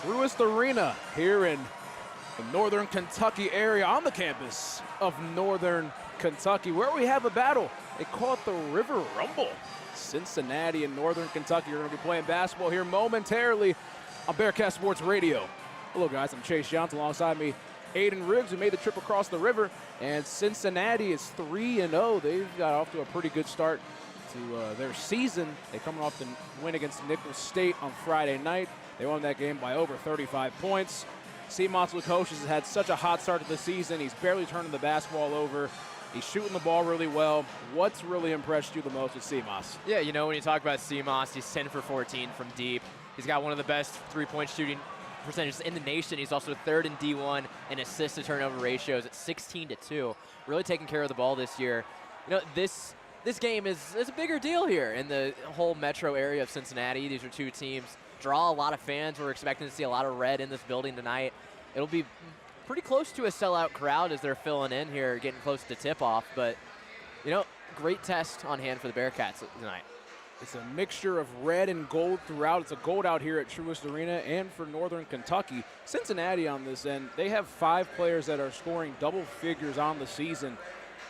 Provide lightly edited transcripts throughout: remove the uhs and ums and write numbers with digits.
Truist Arena here in the Northern Kentucky area on the campus of Northern Kentucky, where we have a battle. They call it the River Rumble. Cincinnati and Northern Kentucky are going to be playing basketball here momentarily on Bearcast Sports Radio. Hello guys, I'm Chase Johnson. Alongside me, Aiden Riggs, who made the trip across the river. And Cincinnati is 3-0. They've got off to a pretty good start to their season. They're coming off the win against Nicholls State on Friday night. They won that game by over 35 points. Seamoss Lukosh has had such a hot start to the season. He's barely turning the basketball over. He's shooting the ball really well. What's really impressed you the most with Seamoss? Yeah, you know, when you talk about Seamoss, he's 10 for 14 from deep. He's got one of the best three-point shooting percentages in the nation. He's also third in D1 in assist to turnover ratios at 16-2. Really taking care of the ball this year. You know, this game is a bigger deal here in the whole metro area of Cincinnati. These are two teams draw a lot of fans. We're expecting to see a lot of red in this building tonight. It'll be pretty close to a sellout crowd as they're filling in here, getting close to tip-off. But, you know, great test on hand for the Bearcats tonight. It's a mixture of red and gold throughout. It's a gold out here at Truist Arena and for Northern Kentucky. Cincinnati on this end, they have 5 players that are scoring double figures on the season.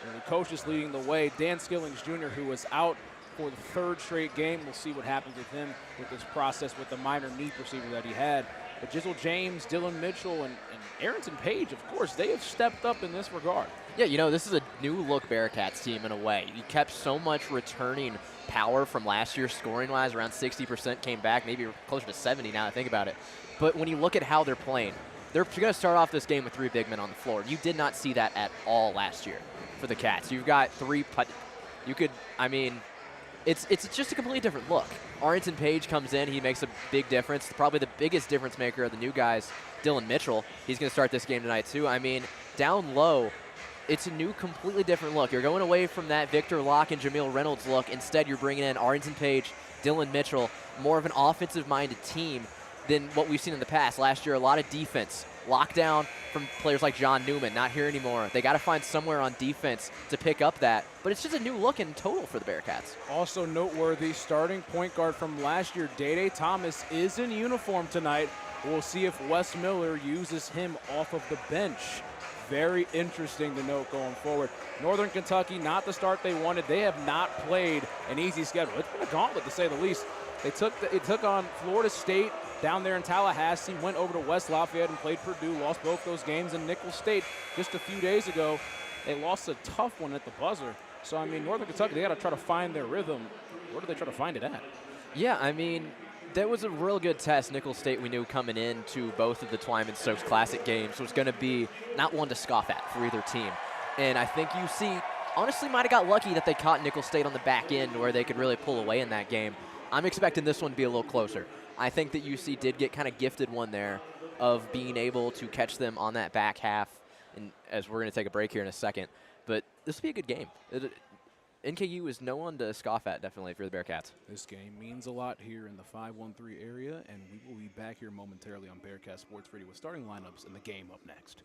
And the coach is leading the way. Dan Skillings Jr., who was out for the 3rd straight game. We'll see what happens with him with this process with the minor knee procedure that he had. But Jizzle James, Dylan Mitchell, and Arrington Page, of course, they have stepped up in this regard. Yeah, you know, this is a new-look Bearcats team in a way. You kept so much returning power from last year scoring-wise. Around 60% came back, maybe closer to 70 now that I think about it. But when you look at how they're playing, they're going to start off this game with 3 big men on the floor. You did not see that at all last year for the Cats. You've got 3 – you could – I mean – It's just a completely different look. Arrington Page comes in. He makes a big difference. Probably the biggest difference maker of the new guys, Dylan Mitchell. He's going to start this game tonight, too. I mean, down low, it's a new, completely different look. You're going away from that Victor Locke and Jameel Reynolds look. Instead, you're bringing in Arrington Page, Dylan Mitchell, more of an offensive-minded team than what we've seen in the past. Last year, a lot of defense. Lockdown from players like John Newman, not here anymore. They got to find somewhere on defense to pick up that. But it's just a new look in total for the Bearcats. Also noteworthy, starting point guard from last year, Day Thomas, is in uniform tonight. We'll see if Wes Miller uses him off of the bench. Very interesting to note going forward. Northern Kentucky, not the start they wanted. They have not played an easy schedule. It's been a gauntlet, to say the least. It took on Florida State down there in Tallahassee, went over to West Lafayette and played Purdue, lost both those games. In Nicholls State just a few days ago, they lost a tough one at the buzzer. So, I mean, Northern Kentucky, they got to try to find their rhythm. Where do they try to find it at? Yeah, I mean, that was a real good test. Nicholls State, we knew coming into both of the Twyman Stokes Classic games, was going to be not one to scoff at for either team. And I think UC honestly might have got lucky that they caught Nicholls State on the back end where they could really pull away in that game. I'm expecting this one to be a little closer. I think that UC did get kind of gifted one there of being able to catch them on that back half, and as we're going to take a break here in a second. But this will be a good game. NKU is no one to scoff at, definitely, for the Bearcats. This game means a lot here in the 513 area, and we will be back here momentarily on Bearcast Sports Radio with starting lineups and the game up next.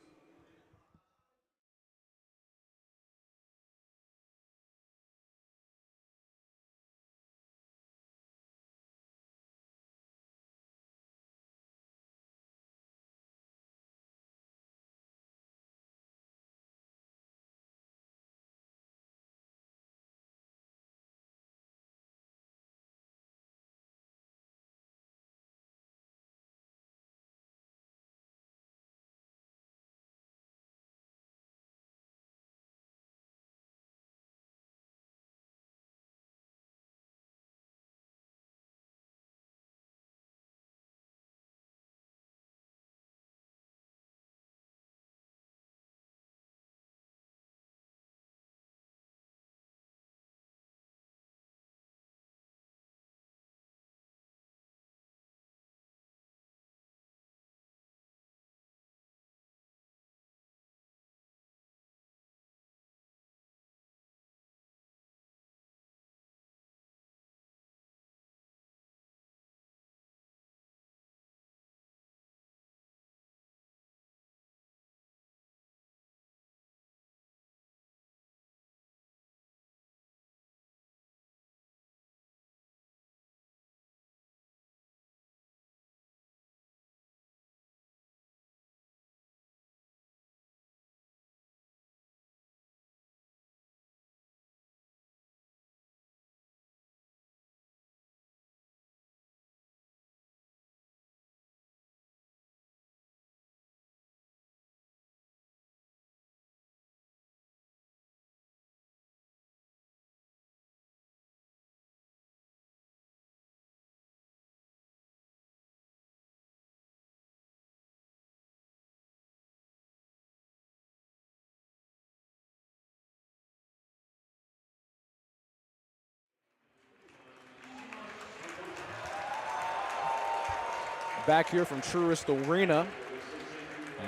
back here from Truist Arena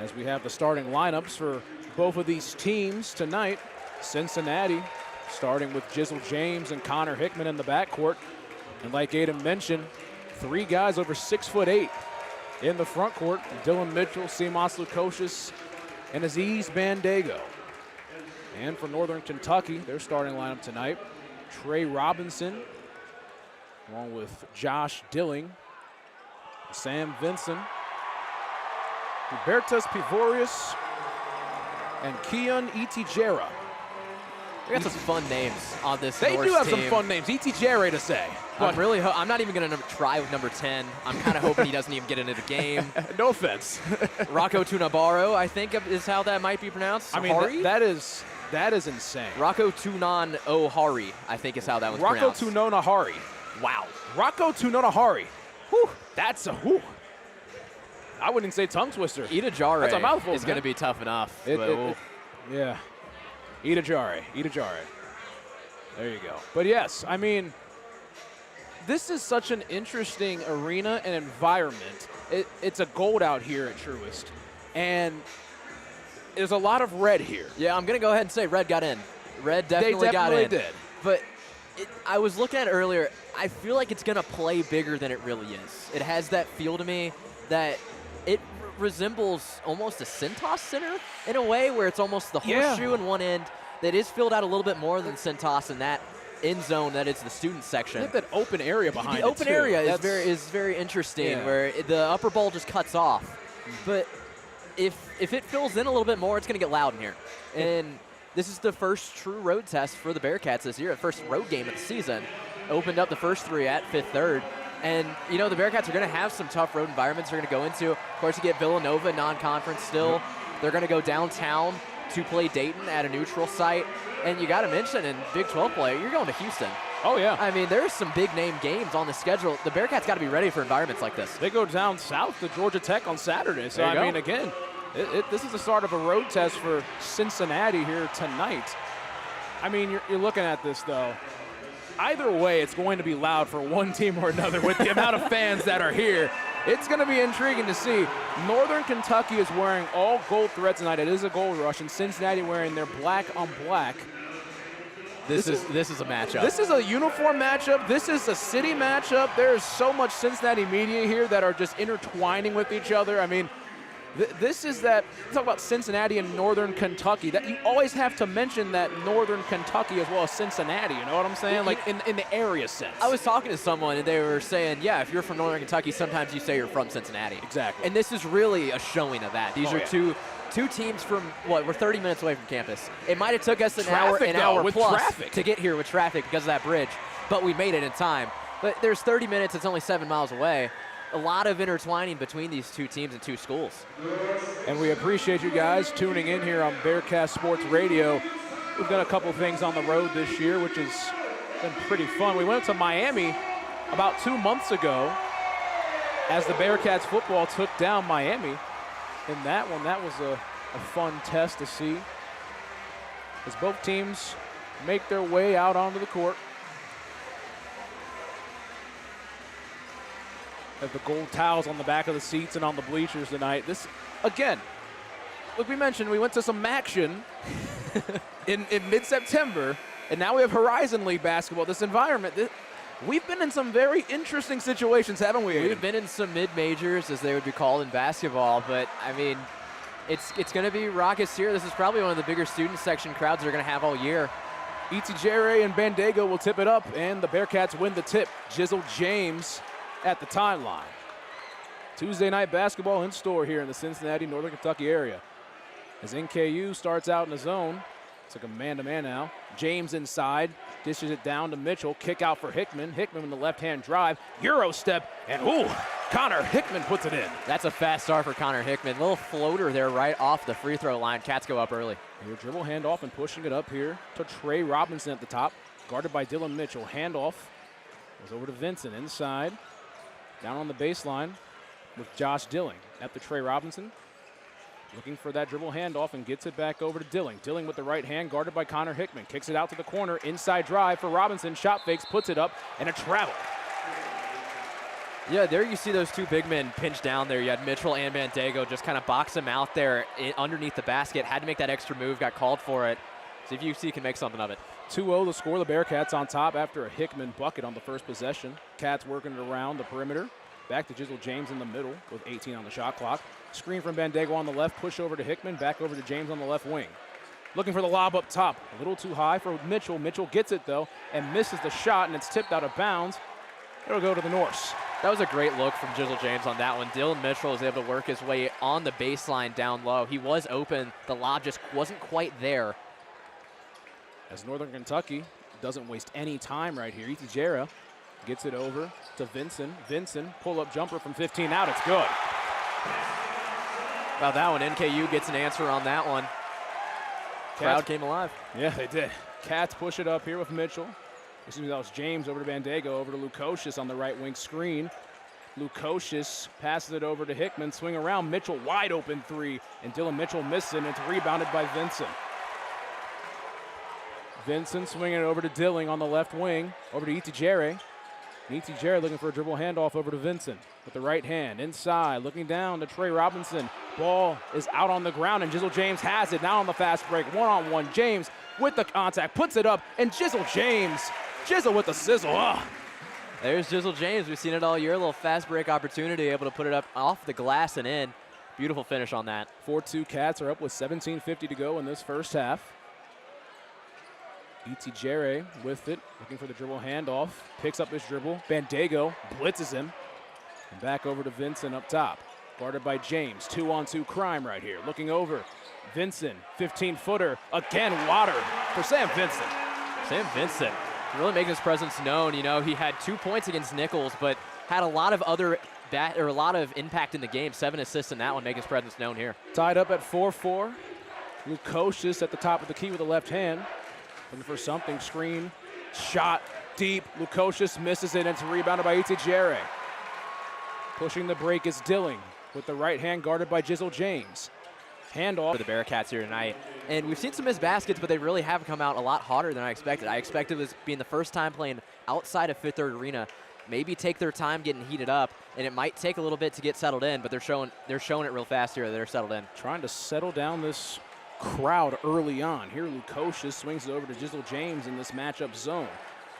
as we have the starting lineups for both of these teams tonight. Cincinnati starting with Jizzle James and Connor Hickman in the backcourt. And like Aiden mentioned, 3 guys over 6'8" in the front court. Dylan Mitchell, Simas Lukosius, and Aziz Bandego. And for Northern Kentucky, their starting lineup tonight, Trey Robinson, along with Josh Dilling, Sam Vinson, Hubertus Pivorius, and Keon Itijera. We got some fun names on this They Norse do have team. some fun names. Itijera to say. I'm not even going to try with number 10. I'm kind of hoping he doesn't even get into the game. No offense. Rocco Tunabaro, I think is how that might be pronounced. I mean, Hari? that is insane. Rocco Tunan O'Hari, I think is how that was Rocco pronounced. Tunonahari. Wow. Rocco Tunonahari. Whew, that's a whew. I wouldn't say tongue twister. Itijare That's a mouthful, is going to be tough enough. Yeah. Itijare. There you go. But yes, I mean, this is such an interesting arena and environment. It's a gold out here at Truist. And there's a lot of red here. Yeah, I'm going to go ahead and say red got in. Red definitely got in. They definitely did. But I was looking at it earlier. I feel like it's going to play bigger than it really is. It has that feel to me that it resembles almost a Cintas Center in a way, where it's almost the horseshoe in one end that is filled out a little bit more than Cintas in that end zone that is the student section. They have that open area behind it, The open area is very interesting, where the upper bowl just cuts off. But if it fills in a little bit more, it's going to get loud in here. And this is the first true road test for the Bearcats this year, the first road game of the season. Opened up the first 3 at Fifth Third. And, you know, the Bearcats are going to have some tough road environments they're going to go into. Of course, you get Villanova, non-conference still. They're going to go downtown to play Dayton at a neutral site. And you got to mention, in Big 12 play, you're going to Houston. Oh, yeah. I mean, there's some big-name games on the schedule. The Bearcats got to be ready for environments like this. They go down south to Georgia Tech on Saturday. So, I mean, again, this is the start of a road test for Cincinnati here tonight. I mean, you're looking at this, though. Either way, it's going to be loud for one team or another with the amount of fans that are here. It's going to be intriguing to see. Northern Kentucky is wearing all gold threads tonight. It is a gold rush, and Cincinnati wearing their black on black. This is a matchup. This is a uniform matchup. This is a city matchup. There's so much Cincinnati media here that are just intertwining with each other. I mean, this is that, talk about Cincinnati and Northern Kentucky, that you always have to mention that Northern Kentucky as well as Cincinnati, you know what I'm saying? Like in the area sense. I was talking to someone and they were saying, yeah, if you're from Northern Kentucky, sometimes you say you're from Cincinnati. Exactly. And this is really a showing of that. These are two teams from, we're 30 minutes away from campus. It might have took us an hour plus to get here with traffic because of that bridge, but we made it in time. But there's 30 minutes, it's only 7 miles away. A lot of intertwining between these two teams and two schools. And we appreciate you guys tuning in here on Bearcast Sports Radio. We've done a couple things on the road this year, which has been pretty fun. We went to Miami about 2 months ago as the Bearcats football took down Miami. And that was a fun test to see as both teams make their way out onto the court. Have the gold towels on the back of the seats and on the bleachers tonight. This, again, like we mentioned, we went to some action in mid-September, and now we have Horizon League basketball. This environment, we've been in some very interesting situations, haven't we? We've been in some mid-majors, as they would be called in basketball, but, I mean, it's going to be raucous here. This is probably one of the bigger student section crowds they're going to have all year. Itijere and Bandego will tip it up, and the Bearcats win the tip. Jizzle James at the timeline. Tuesday night basketball in store here in the Cincinnati, Northern Kentucky area. As NKU starts out in the zone, it's like a man-to-man now. James inside, dishes it down to Mitchell. Kick out for Hickman. Hickman with the left-hand drive. Euro step, and Connor Hickman puts it in. That's a fast start for Connor Hickman. Little floater there right off the free throw line. Cats go up early. Here, dribble handoff and pushing it up here to Trey Robinson at the top. Guarded by Dylan Mitchell. Handoff goes over to Vincent inside. Down on the baseline with Josh Dilling at the Trey Robinson. Looking for that dribble handoff and gets it back over to Dilling. Dilling with the right hand, guarded by Connor Hickman. Kicks it out to the corner, inside drive for Robinson. Shot fakes, puts it up, and a travel. Yeah, there you see those two big men pinch down there. You had Mitchell and Bandego just kind of box him out there underneath the basket. Had to make that extra move, got called for it. See if UC can make something of it. 2-0 the score. The Bearcats on top after a Hickman bucket on the first possession. Cats working it around the perimeter. Back to Jizzle James in the middle with 18 on the shot clock. Screen from Bandego on the left, push over to Hickman, back over to James on the left wing. Looking for the lob up top. A little too high for Mitchell. Mitchell gets it though and misses the shot, and it's tipped out of bounds. It'll go to the Norse. That was a great look from Jizzle James on that one. Dylan Mitchell was able to work his way on the baseline down low. He was open. The lob just wasn't quite there. As Northern Kentucky doesn't waste any time right here. Itijera gets it over to Vincent. Vincent, pull-up jumper from 15 out. It's good. About that one, NKU gets an answer on that one. Crowd came alive. Yeah, they did. Cats push it up here with Mitchell. Excuse me, that was James over to Bandego, over to Lukosius on the right wing screen. Lukosius passes it over to Hickman, swing around. Mitchell wide open three, and Dylan Mitchell misses it, and it's rebounded by Vincent. Vincent swinging it over to Dilling on the left wing, over to Itijere. Itijere looking for a dribble handoff over to Vincent with the right hand inside, looking down to Trey Robinson. Ball is out on the ground, and Jizzle James has it. Now on the fast break, one-on-one. James with the contact, puts it up, and Jizzle James, Jizzle with the sizzle. There's Jizzle James. We've seen it all year. A little fast break opportunity, able to put it up off the glass and in. Beautiful finish on that. 4-2 Cats are up with 17:50 to go in this first half. Itijere with it, looking for the dribble handoff, picks up his dribble. Bandego blitzes him, and back over to Vincent up top. Guarded by James, 2-on-2 crime right here. Looking over, Vincent, 15-footer, again water for Sam Vincent. Sam Vincent really making his presence known. You know, he had 2 points against Nichols, but had a lot of impact in the game. 7 assists in that one, making his presence known here. Tied up at 4-4. Lukosius at the top of the key with the left hand. Looking for something, screen, shot, deep. Lukosius misses it, and it's rebounded by Itijere. Pushing the break is Dilling with the right hand, guarded by Jizzle James. Handoff. For the Bearcats here tonight. And we've seen some missed baskets, but they really have come out a lot hotter than I expected. I expected this being the first time playing outside of Fifth Third Arena. Maybe take their time getting heated up, and it might take a little bit to get settled in, but they're showing it real fast here. They're settled in. Trying to settle down this crowd early on. Here Lukosius swings it over to Jizzle James in this matchup zone.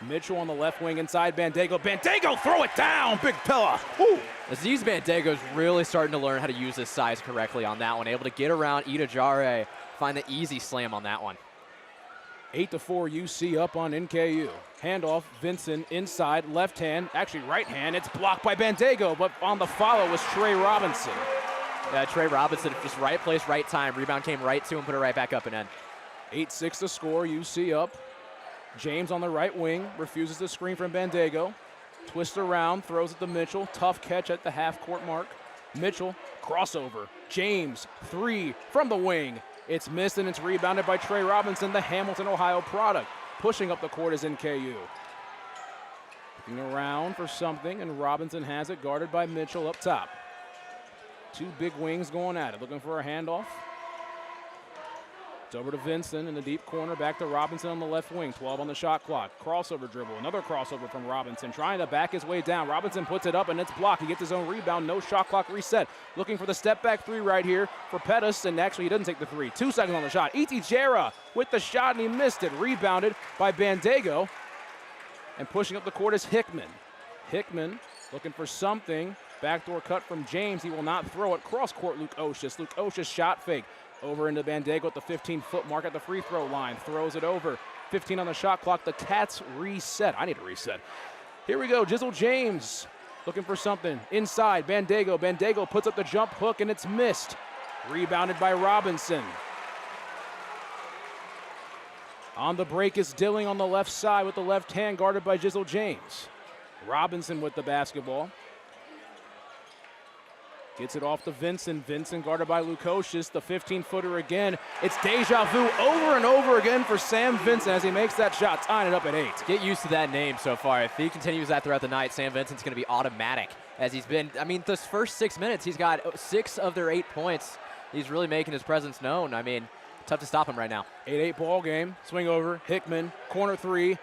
Mitchell on the left wing inside Bandego. Bandego, throw it down, big pillar. Woo. Aziz Bandego's really starting to learn how to use his size correctly on that one. Able to get around Itijere, find the easy slam on that one. 8-4 UC up on NKU. Handoff, Vincent inside, left hand, actually right hand. It's blocked by Bandego, but on the follow was Trey Robinson. Yeah, Trey Robinson, just right place, right time. Rebound came right to him, put it right back up and in. 8-6 to score, UC up. James on the right wing, refuses the screen from Bandego. Twists around, throws it to Mitchell. Tough catch at the half-court mark. Mitchell, crossover. James, three from the wing. It's missed, and it's rebounded by Trey Robinson, the Hamilton, Ohio product. Pushing up the court is NKU. Looking around for something, and Robinson has it, guarded by Mitchell up top. Two big wings going at it, looking for a handoff. It's over to Vincent in the deep corner, back to Robinson on the left wing, 12 on the shot clock. Crossover dribble, another crossover from Robinson, trying to back his way down. Robinson puts it up, and it's blocked. He gets his own rebound, no shot clock reset. Looking for the step-back three right here for Pettis, and actually he doesn't take the three. 2 seconds on the shot. Itijera with the shot, and he missed it. Rebounded by Bandego, and pushing up the court is Hickman. Hickman looking for something. Backdoor cut from James. He will not throw it. Cross-court Lukosius. Lukosius shot fake. Over into Bandego at the 15-foot mark at the free throw line. Throws it over. 15 on the shot clock. The Cats reset. I need to reset. Here we go. Jizzle James looking for something. Inside, Bandego. Bandego puts up the jump hook, and it's missed. Rebounded by Robinson. On the break is Dilling on the left side with the left hand, guarded by Jizzle James. Robinson with the basketball. Gets it off to Vincent. Vincent guarded by Lukosius, the 15-footer again. It's deja vu over and over again for Sam Vincent as he makes that shot, tying it up at 8. Get used to that name so far. If he continues that throughout the night, Sam Vincent's going to be automatic as he's been. I mean, this first 6 minutes, he's got 6 of their 8 points. He's really making his presence known. I mean, tough to stop him right now. 8-8 ball game. Swing over. Hickman, corner three.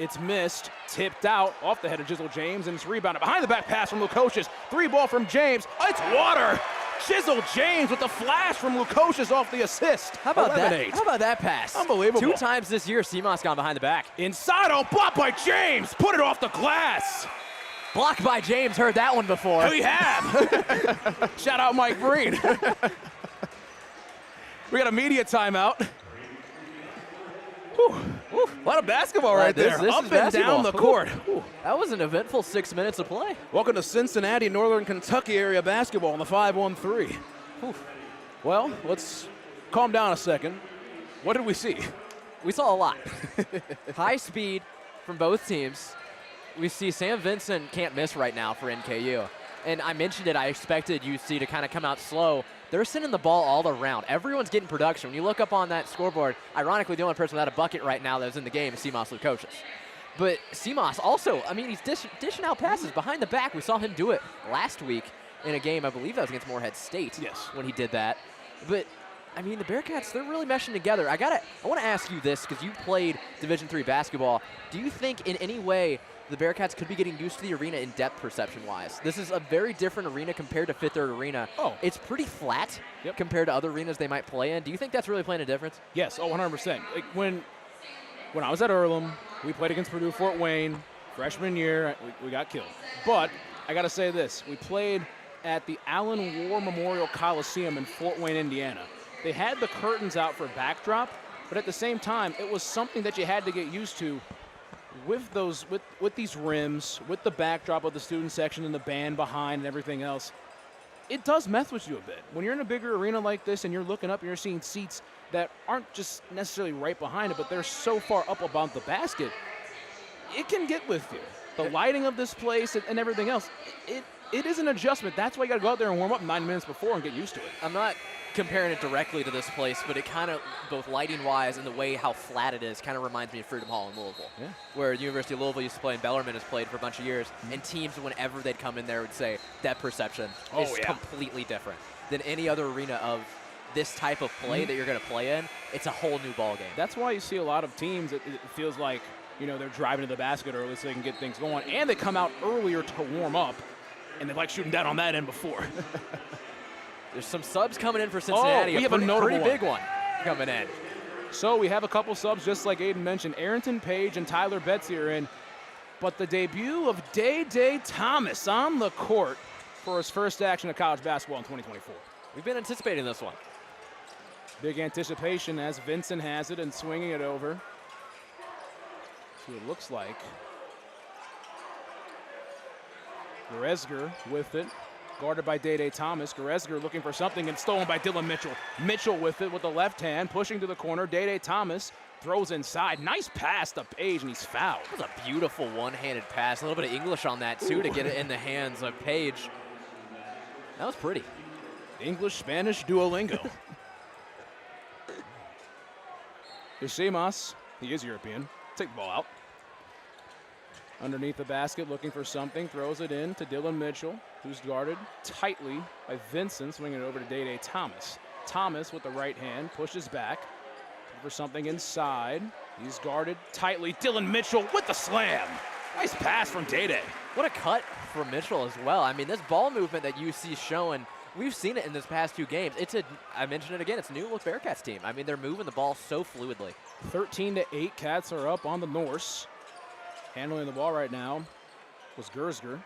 It's missed, tipped out off the head of Jizzle James, and it's rebounded. Behind the back pass from Lukosius. 3-ball from James. It's water. Jizzle James with the flash from Lukosius off the assist. How about 11-8. that? How about that pass? Unbelievable. 2 times this year, Seamoss gone behind the back. Inside, blocked by James. Put it off the glass. Blocked by James. Heard that one before. We have. Shout out Mike Breen. We got a media timeout. Whew. Whew. A lot of basketball right there. This Up is and down the court. Ooh. That was an eventful 6 minutes of play. Welcome to Cincinnati, Northern Kentucky area basketball on the 5-1-3. Well, let's calm down a second. What did we see? We saw a lot. High speed from both teams. We see Sam Vincent can't miss right now for NKU. And I mentioned it, I expected UC to kind of come out slow. They're sending the ball all around. Everyone's getting production. When you look up on that scoreboard, ironically, the only person without a bucket right now that's in the game is Seamoss Lukosius. But Seamoss also, I mean, he's dishing out passes behind the back. We saw him do it last week in a game, I believe that was against Morehead State. Yes. When he did that. But, I mean, the Bearcats, they're really meshing together. I want to ask you this, because you played Division III basketball. Do you think in any way the Bearcats could be getting used to the arena in depth perception-wise? This is a very different arena compared to Fifth Third Arena. Oh. It's pretty flat compared to other arenas they might play in. Do you think that's really playing a difference? Yes, 100%. Like when I was at Earlham, we played against Purdue Fort Wayne. Freshman year, we got killed. But I got to say this. We played at the Allen War Memorial Coliseum in Fort Wayne, Indiana. They had the curtains out for backdrop, but at the same time, it was something that you had to get used to with these rims, with the backdrop of the student section and the band behind and everything else. It does mess with you a bit. When you're in a bigger arena like this and you're looking up and you're seeing seats that aren't just necessarily right behind it, but they're so far up above the basket, it can get with you. The lighting of this place and everything else, it is an adjustment. That's why you got to go out there and warm up 9 minutes before and get used to it. I'm not comparing it directly to this place, but it kind of, both lighting-wise and the way how flat it is, kind of reminds me of Freedom Hall in Louisville, where University of Louisville used to play and Bellarmine has played for a bunch of years, and teams, whenever they'd come in there, would say that perception is completely different than any other arena of this type of play that you're going to play in. It's a whole new ball game. That's why you see a lot of teams, it feels like, you know, they're driving to the basket early so they can get things going, and they come out earlier to warm up, and they like shooting down on that end before. There's some subs coming in for Cincinnati. We have a pretty big one coming in. So we have a couple subs, just like Aiden mentioned. Arrington Page and Tyler Betsy are in. But the debut of Day Thomas on the court for his first action of college basketball in 2024. We've been anticipating this one. Big anticipation as Vincent has it and swinging it over. See what it looks like. Goresger with it. Guarded by Day Thomas. Goresger looking for something and stolen by Dylan Mitchell. Mitchell with it with the left hand, pushing to the corner. Day Thomas throws inside. Nice pass to Page, and he's fouled. That was a beautiful one-handed pass. A little bit of English on that, too, to get it in the hands of Page. That was pretty. English-Spanish Duolingo. Here's Seamoss. He is European. Take the ball out. Underneath the basket, looking for something, throws it in to Dylan Mitchell, who's guarded tightly by Vincent, swinging it over to Day Thomas. Thomas with the right hand, pushes back for something inside. He's guarded tightly. Dylan Mitchell with the slam. Nice pass from Day. What a cut from Mitchell as well. I mean, this ball movement that UC's showing, we've seen it in this past 2 games. I mentioned it again, it's a new look Bearcats team. I mean, they're moving the ball so fluidly. 13-8, Cats are up on the Norse. Handling the ball right now was Gersger.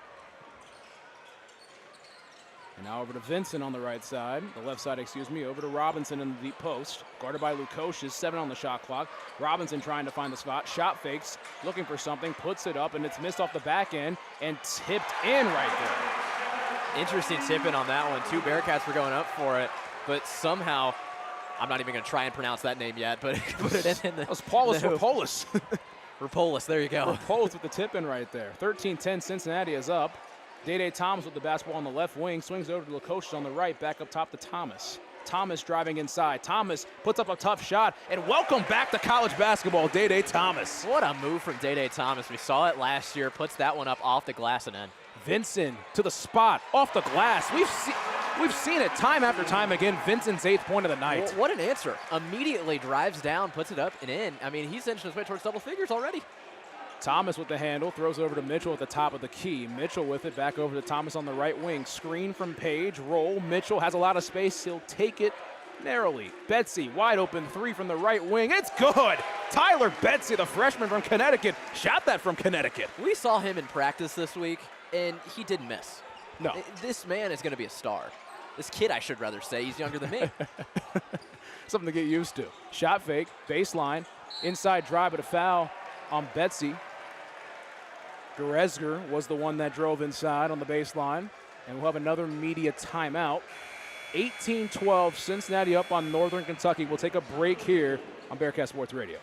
And now over to Vincent on the right side, the left side, excuse me, over to Robinson in the deep post. Guarded by Lukosius, 7 on the shot clock. Robinson trying to find the spot, shot fakes, looking for something, puts it up, and it's missed off the back end and tipped in right there. Interesting tip in on that one. 2 Bearcats were going up for it, but somehow, I'm not even going to try and pronounce that name yet, but put it in the. That was Paulus Rapolis. Rapolis, there you go. Rapolis with the tip in right there. 13-10, Cincinnati is up. Day Thomas with the basketball on the left wing, swings over to Lukosius on the right, back up top to Thomas. Thomas driving inside. Thomas puts up a tough shot, and welcome back to college basketball, Day Thomas. What a move from Day Thomas. We saw it last year, puts that one up off the glass and in. Vincent to the spot, off the glass. We've seen it time after time again. Vincent's 8th point of the night. What an answer. Immediately drives down, puts it up and in. I mean, he's inching his way towards double figures already. Thomas with the handle, throws over to Mitchell at the top of the key. Mitchell with it, back over to Thomas on the right wing. Screen from Page, roll. Mitchell has a lot of space. He'll take it narrowly. Betsy, wide open three from the right wing. It's good! Tyler Betsy, the freshman from Connecticut, shot that from Connecticut. We saw him in practice this week, and he didn't miss. No. This man is going to be a star. This kid, I should rather say. He's younger than me. Something to get used to. Shot fake, baseline, inside drive, but a foul on Betsy. Goresger was the one that drove inside on the baseline, and we'll have another media timeout. 18-12, Cincinnati up on Northern Kentucky. We'll take a break here on Bearcast Sports Radio.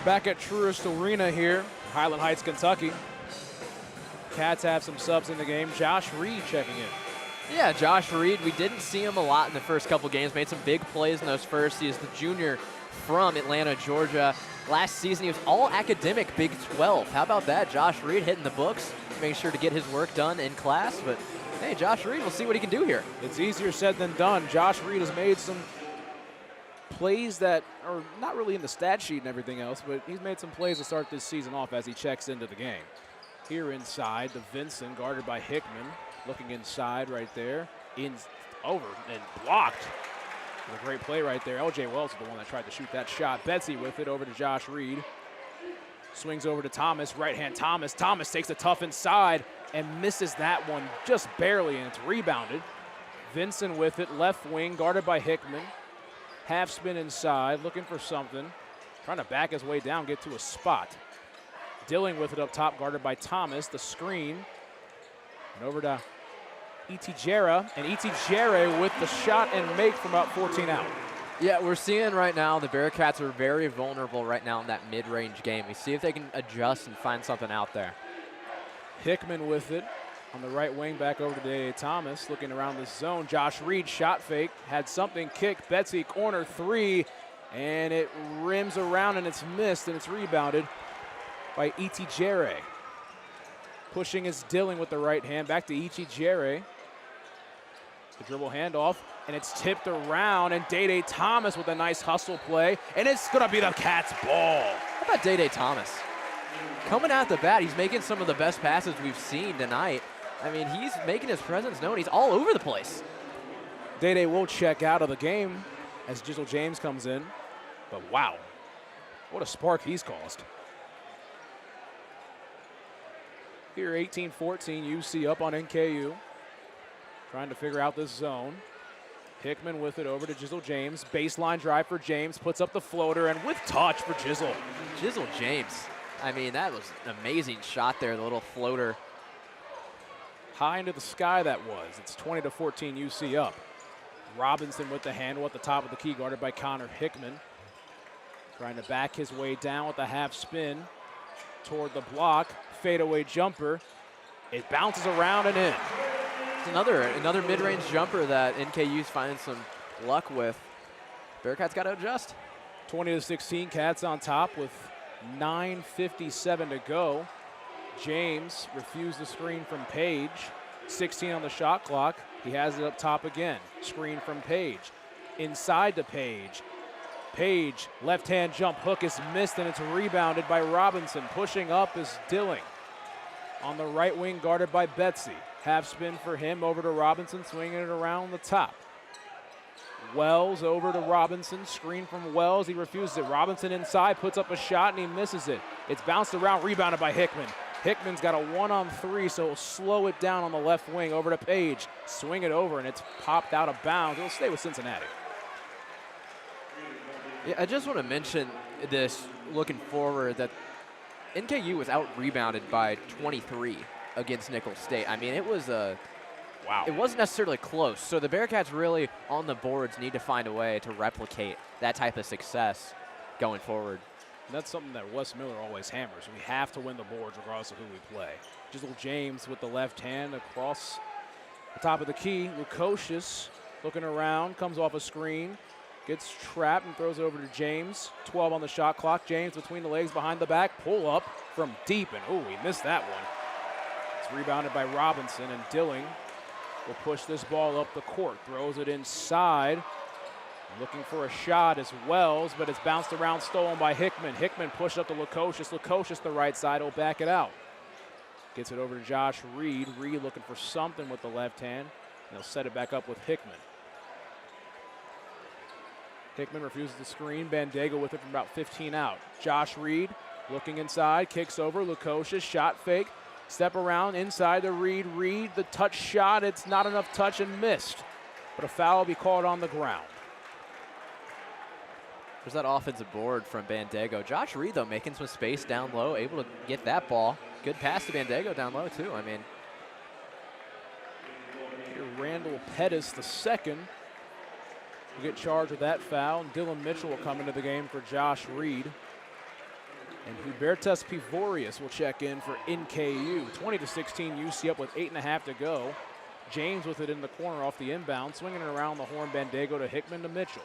Back at Truist Arena here, Highland Heights, Kentucky. Cats have some subs in the game. Josh Reed checking in. Yeah, Josh Reed, we didn't see him a lot in the first couple games. Made some big plays in those first. He is the junior from Atlanta, Georgia. Last season, he was all academic Big 12. How about that? Josh Reed hitting the books, making sure to get his work done in class. But, hey, Josh Reed, we'll see what he can do here. It's easier said than done. Josh Reed has made some plays that are not really in the stat sheet and everything else, but he's made some plays to start this season off as he checks into the game. Here inside, the Vincent, guarded by Hickman, looking inside right there, over and blocked. It was a great play right there. LJ Wells is the one that tried to shoot that shot. Betsy with it over to Josh Reed. Swings over to Thomas, right hand Thomas. Thomas takes a tough inside and misses that one just barely, and it's rebounded. Vincent with it, left wing, guarded by Hickman. Half spin inside, looking for something. Trying to back his way down, get to a spot. Dilling with it up top, guarded by Thomas. The screen. And over to E.T. Jera. And E.T. Jera with the shot and make from about 14 out. Yeah, we're seeing right now the Bearcats are very vulnerable right now in that mid-range game. We see if they can adjust and find something out there. Hickman with it. On the right wing, back over to Dede Thomas, looking around the zone. Josh Reed, shot fake, had something kick. Betsy, corner three, and it rims around and it's missed, and it's rebounded by E.T. Jere. Pushing is Dilling with the right hand, back to E.T. Jere. The dribble handoff, and it's tipped around, and Dede Thomas with a nice hustle play, and it's gonna be the Cats' ball. How about Dede Thomas? Coming out the bat, he's making some of the best passes we've seen tonight. I mean, he's making his presence known. He's all over the place. Dede will check out of the game as Jizzle James comes in. But wow, what a spark he's caused. Here, 18-14, UC up on NKU. Trying to figure out this zone. Hickman with it over to Jizzle James. Baseline drive for James, puts up the floater, and with touch for Jizzle. Jizzle James. I mean, that was an amazing shot there, the little floater. High into the sky that was. It's 20-14 UC up. Robinson with the handle at the top of the key, guarded by Connor Hickman. Trying to back his way down with a half spin toward the block. Fadeaway jumper. It bounces around and in. It's another mid-range jumper that NKU's finding some luck with. Bearcats got to adjust. 20-16, Cats on top with 9:57 to go. James refused the screen from Page. 16 on the shot clock. He has it up top again. Screen from Page. Inside to Page. Page, left-hand jump hook is missed, and it's rebounded by Robinson. Pushing up is Dilling. On the right wing, guarded by Betsy. Half spin for him, over to Robinson, swinging it around the top. Wells over to Robinson, screen from Wells, he refuses it. Robinson inside, puts up a shot, and he misses it. It's bounced around, rebounded by Hickman. Hickman's got a 1-on-3, so he'll slow it down on the left wing, over to Page. Swing it over, and it's popped out of bounds. It'll stay with Cincinnati. Yeah, I just want to mention this looking forward, that NKU was out-rebounded by 23 against Nicholls State. I mean, it was wow. It wasn't necessarily close. So the Bearcats really, on the boards, need to find a way to replicate that type of success going forward. And that's something that Wes Miller always hammers. We have to win the boards regardless of who we play. Jizzle James with the left hand across the top of the key. Lukosius looking around, comes off a screen, gets trapped and throws it over to James. 12 on the shot clock. James between the legs, behind the back, pull up from deep, and oh, he missed that one. It's rebounded by Robinson, and Dilling will push this ball up the court. Throws it inside. Looking for a shot as Wells, but it's bounced around, stolen by Hickman. Hickman pushed up to Lukosius. Lukosius the right side, will back it out. Gets it over to Josh Reed. Reed looking for something with the left hand, and he'll set it back up with Hickman. Hickman refuses the screen. Bandego with it from about 15 out. Josh Reed looking inside, kicks over. Lukosius, shot fake. Step around inside to Reed. Reed, the touch shot. It's not enough touch and missed. But a foul will be called on the ground. There's that offensive board from Bandego. Josh Reed, though, making some space down low, able to get that ball. Good pass to Bandego down low, too. I mean, here Randall Pettis, the second, will get charged with that foul. And Dylan Mitchell will come into the game for Josh Reed. And Hubertus Pivorius will check in for NKU. 20-16, UC up with 8.5 to go. James with it in the corner off the inbound, swinging it around the horn. Bandego to Hickman to Mitchell.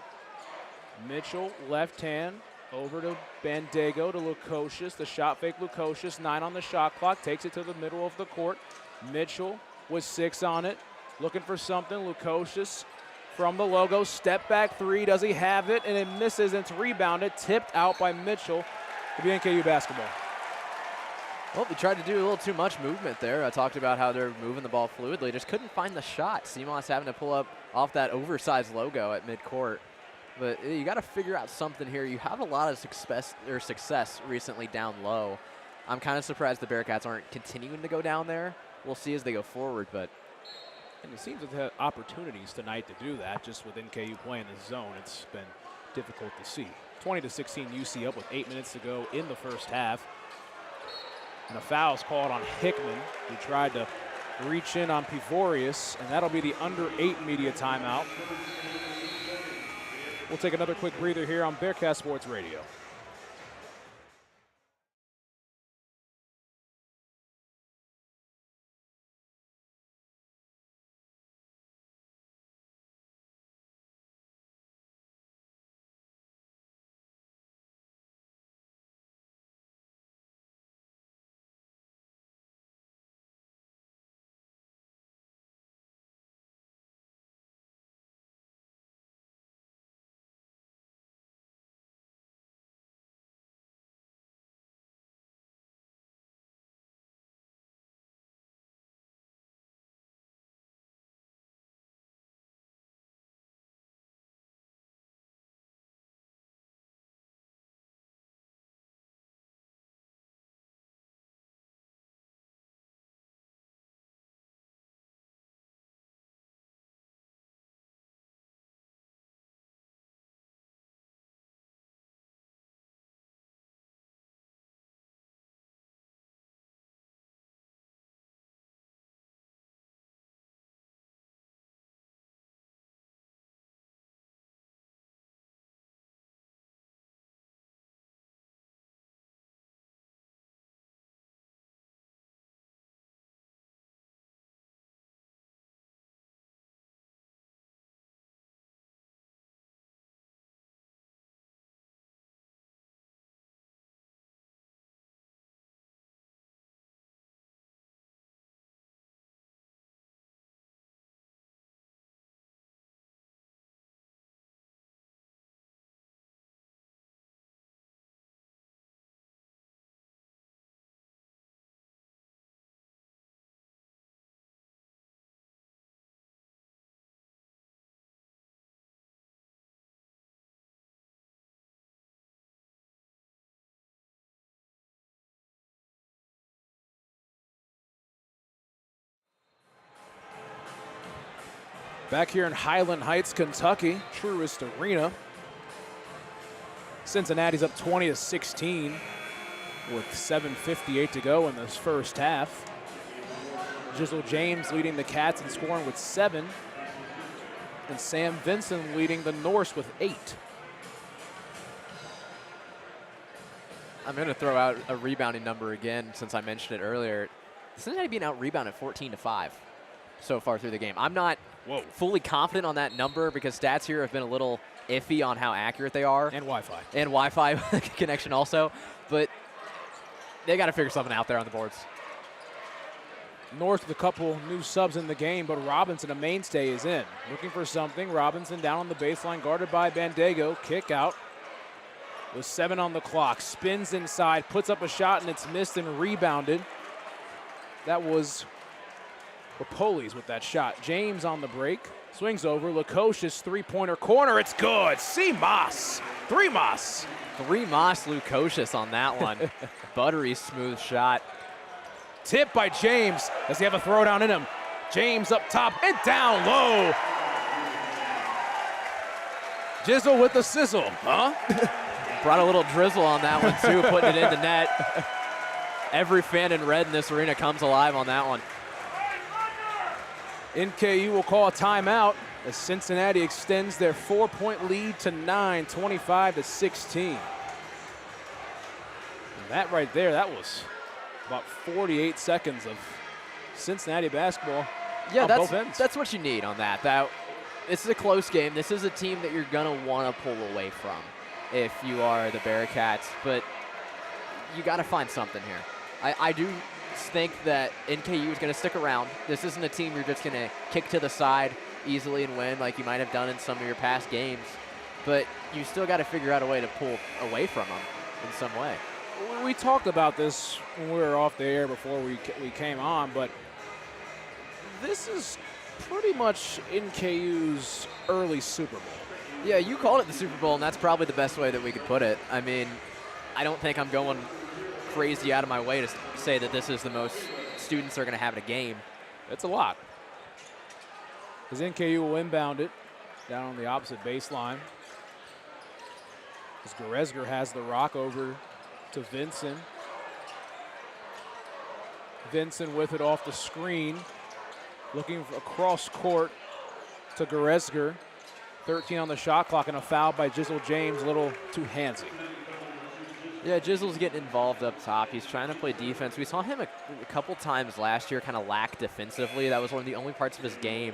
Mitchell, left hand, over to Bandego to Lukosius. The shot fake Lukosius, 9 on the shot clock, takes it to the middle of the court. Mitchell with 6 on it, looking for something. Lukosius from the logo, step back 3, does he have it? And it misses, and it's rebounded, tipped out by Mitchell. It'll be NKU basketball. Well, they tried to do a little too much movement there. I talked about how they're moving the ball fluidly, just couldn't find the shot. CMOS having to pull up off that oversized logo at midcourt. But you got to figure out something here. You have a lot of success recently down low. I'm kind of surprised the Bearcats aren't continuing to go down there. We'll see as they go forward, but. And it seems to have opportunities tonight to do that. Just with NKU playing the zone, it's been difficult to see. 20-16, UC up with 8 minutes to go in the first half. And a foul is called on Hickman. He tried to reach in on Pivorius, and that'll be the under 8 media timeout. We'll take another quick breather here on Bearcast Sports Radio. Back here in Highland Heights, Kentucky, Truist Arena. Cincinnati's up 20-16 with 7:58 to go in this first half. Jizzle James leading the Cats in scoring with 7. And Sam Vinson leading the Norse with 8. I'm going to throw out a rebounding number again since I mentioned it earlier. Cincinnati being out-rebounded 14-5 so far through the game. I'm not fully confident on that number because stats here have been a little iffy on how accurate they are. And Wi-Fi. And Wi-Fi connection also. But they got to figure something out there on the boards. North with a couple new subs in the game, but Robinson, a mainstay, is in. Looking for something. Robinson down on the baseline, guarded by Bandego. Kick out with 7 on the clock. Spins inside, puts up a shot, and it's missed and rebounded. That was Rapoli's with that shot. James on the break. Swings over. Lukosius three-pointer corner. It's good. C-Moss. Three-Moss. Three-Moss Lukosius on that one. Buttery smooth shot. Tip by James. Does he have a throwdown in him? James up top and down low. Jizzle with the sizzle, huh? Brought a little drizzle on that one too, putting it in the net. Every fan in red in this arena comes alive on that one. NKU will call a timeout as Cincinnati extends their 4-point lead to 9, 25-16. And that right there, that was about 48 seconds of Cincinnati basketball. Yeah, on both ends. That's what you need on that. This is a close game. This is a team that you're going to want to pull away from if you are the Bearcats, but you got to find something here. I do think that NKU is going to stick around. This isn't a team you're just going to kick to the side easily and win like you might have done in some of your past games, but you still got to figure out a way to pull away from them in some way. We talked about this when we were off the air before we came on, but this is pretty much NKU's early Super Bowl. Yeah, you called it the Super Bowl, and that's probably the best way that we could put it. I mean, I don't think I'm going crazy out of my way to say that this is the most students are going to have in a game. It's a lot. As NKU will inbound it down on the opposite baseline. As Goresger has the rock over to Vinson. Vinson with it off the screen. Looking across court to Goresger. 13 on the shot clock and a foul by Jizzle James, a little too handsy. Yeah, Jizzle's getting involved up top. He's trying to play defense. We saw him a couple times last year kind of lack defensively. That was one of the only parts of his game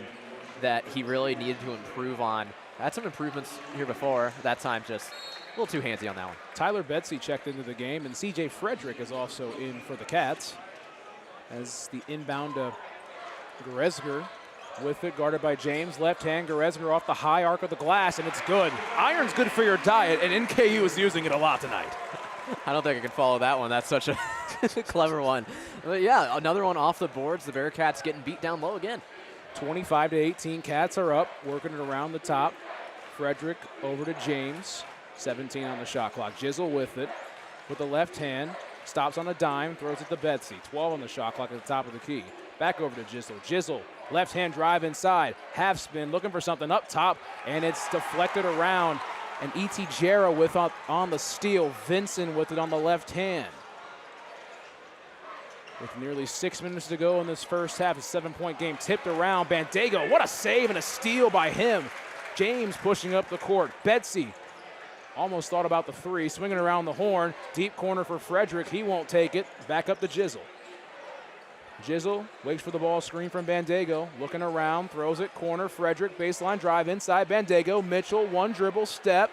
that he really needed to improve on. Had some improvements here before. That time just a little too handsy on that one. Tyler Betsy checked into the game, and C.J. Frederick is also in for the Cats. As the inbound to Goresger with it, guarded by James. Left hand, Goresger off the high arc of the glass, and it's good. Iron's good for your diet, and NKU is using it a lot tonight. I don't think I can follow that one. That's such a clever one. But yeah, another one off the boards. The Bearcats getting beat down low again. 25-18, Cats are up, working it around the top. Frederick over to James. 17 on the shot clock. Jizzle with it, with the left hand. Stops on a dime, throws it to Betsy. 12 on the shot clock at the top of the key. Back over to Jizzle. Jizzle, left hand drive inside. Half spin, looking for something up top, and it's deflected around. And E.T. Jarrah with on the steal. Vinson with it on the left hand. With nearly 6 minutes to go in this first half, a 7-point game tipped around. Bandego, what a save and a steal by him. James pushing up the court. Betsy almost thought about the three, swinging around the horn. Deep corner for Frederick. He won't take it. Back up to Jizzle. Jizzle waits for the ball screen from Bandego. Looking around, throws it, corner. Frederick, baseline drive inside Bandego. Mitchell, one dribble, step.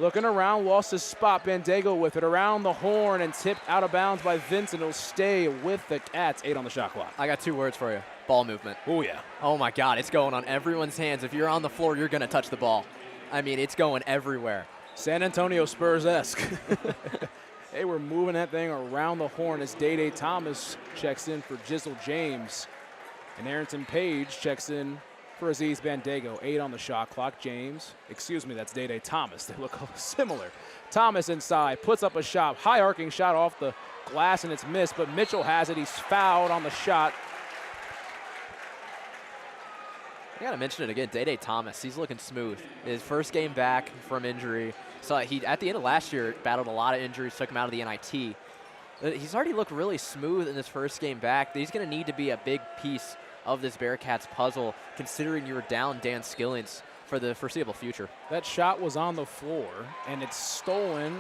Looking around, lost his spot. Bandego with it around the horn and tipped out of bounds by Vincent. It'll stay with the Cats. 8 on the shot clock. I got 2 words for you. Ball movement. Oh, yeah. Oh, my God. It's going on everyone's hands. If you're on the floor, you're going to touch the ball. I mean, it's going everywhere. San Antonio Spurs-esque. They were moving that thing around the horn as Day Thomas checks in for Jizzle James. And Arrington Page checks in for Aziz Bandego. 8 on the shot clock. James, excuse me, that's Day Thomas. They look similar. Thomas inside, puts up a shot. High arcing shot off the glass, and it's missed, but Mitchell has it. He's fouled on the shot. I gotta mention it again, Day Thomas, he's looking smooth. His first game back from injury. So he, at the end of last year, battled a lot of injuries, took him out of the NIT. He's already looked really smooth in his first game back. He's gonna need to be a big piece of this Bearcats puzzle, considering you were down Dan Skillings for the foreseeable future. That shot was on the floor, and it's stolen,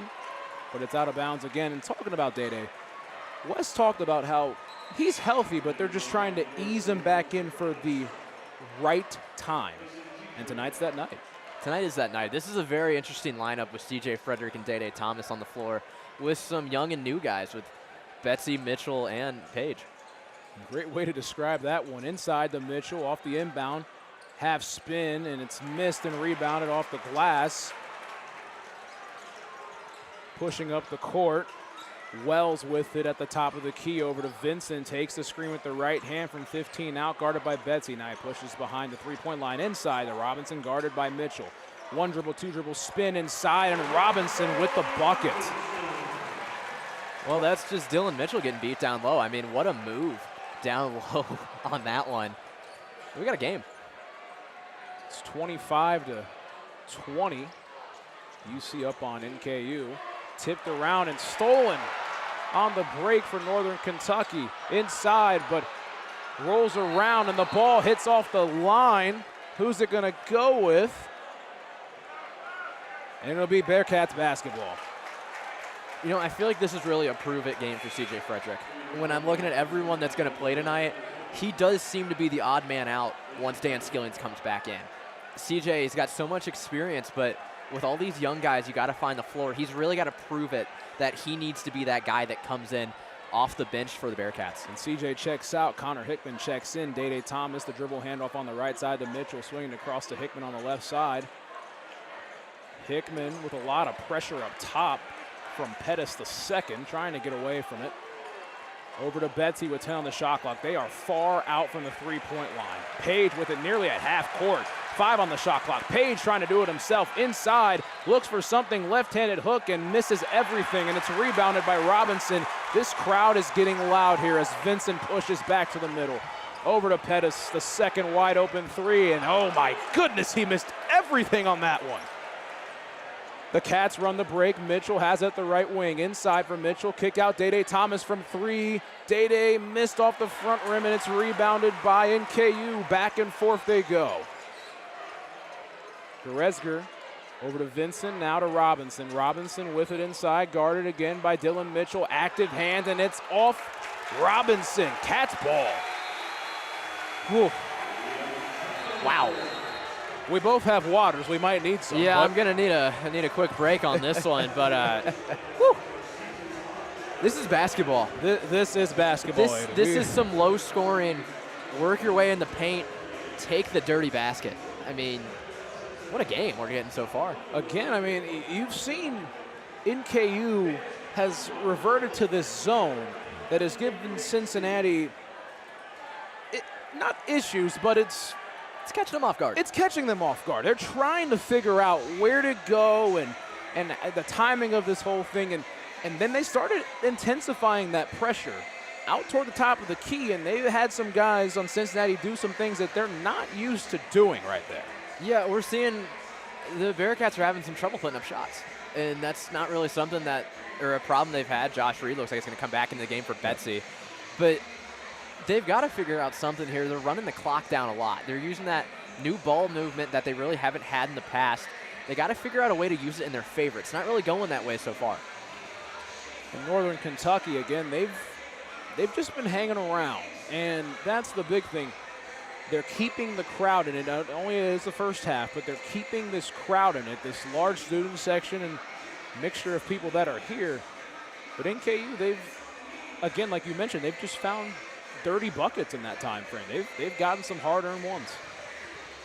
but it's out of bounds again. And talking about Day, Wes talked about how he's healthy, but they're just trying to ease him back in for the right time. And tonight's that night. Tonight is that night. This is a very interesting lineup with CJ Frederick and Day Thomas on the floor with some young and new guys with Betsy, Mitchell, and Paige. Great way to describe that one. Inside to Mitchell, off the inbound, half spin, and it's missed and rebounded off the glass. Pushing up the court. Wells with it at the top of the key over to Vincent. Takes the screen with the right hand from 15 out, guarded by Betsy. Now he pushes behind the three-point line inside to Robinson, guarded by Mitchell. One dribble, two dribble, spin inside, and Robinson with the bucket. Well, that's just Dylan Mitchell getting beat down low. I mean, what a move down low on that one. We got a game. It's 25-20. UC up on NKU. Tipped around and stolen on the break for Northern Kentucky. Inside, but rolls around and the ball hits off the line. Who's it gonna go with? And it'll be Bearcats basketball. You know, I feel like this is really a prove-it game for CJ Frederick. When I'm looking at everyone that's gonna play tonight, he does seem to be the odd man out once Dan Skillings comes back in. CJ's got so much experience, but with all these young guys, you got to find the floor. He's really got to prove it that he needs to be that guy that comes in off the bench for the Bearcats. And CJ checks out. Connor Hickman checks in. Day Thomas, the dribble handoff on the right side to Mitchell, swinging across to Hickman on the left side. Hickman with a lot of pressure up top from Pettis the second, trying to get away from it. Over to Betsy with 10 on the shot clock. They are far out from the three-point line. Page with it nearly at half court. 5 on the shot clock. Page trying to do it himself. Inside, looks for something, left-handed hook, and misses everything, and it's rebounded by Robinson. This crowd is getting loud here as Vincent pushes back to the middle. Over to Pettis, the second wide open three, and oh my goodness, he missed everything on that one. The Cats run the break. Mitchell has it at the right wing. Inside for Mitchell. Kick out Day Thomas from 3. Day missed off the front rim, and it's rebounded by NKU. Back and forth they go. Goresger over to Vincent, now to Robinson. Robinson with it inside, guarded again by Dylan Mitchell. Active hand, and it's off Robinson. Cats ball. Whew. Wow. We both have waters. We might need some. Yeah, I'm gonna need a quick break on this one, but whew. This is basketball. This is basketball. This is some low scoring. Work your way in the paint. Take the dirty basket. I mean, what a game we're getting so far. Again, I mean, you've seen NKU has reverted to this zone that has given Cincinnati not issues, but it's catching them off guard. It's catching them off guard. They're trying to figure out where to go and the timing of this whole thing, and then they started intensifying that pressure out toward the top of the key, and they had some guys on Cincinnati do some things that they're not used to doing right there. Yeah, we're seeing the Bearcats are having some trouble putting up shots, and that's not really something or a problem they've had. Josh Reed looks like he's going to come back into the game for Betsy, but they've got to figure out something here. They're running the clock down a lot. They're using that new ball movement that they really haven't had in the past. They got to figure out a way to use it in their favor. It's not really going that way so far. In Northern Kentucky, again, they've just been hanging around, and that's the big thing. They're keeping the crowd in it. Not only is the first half, but they're keeping this crowd in it, this large student section and mixture of people that are here. But NKU, again, like you mentioned, they've just found dirty buckets in that time frame. They've gotten some hard-earned ones.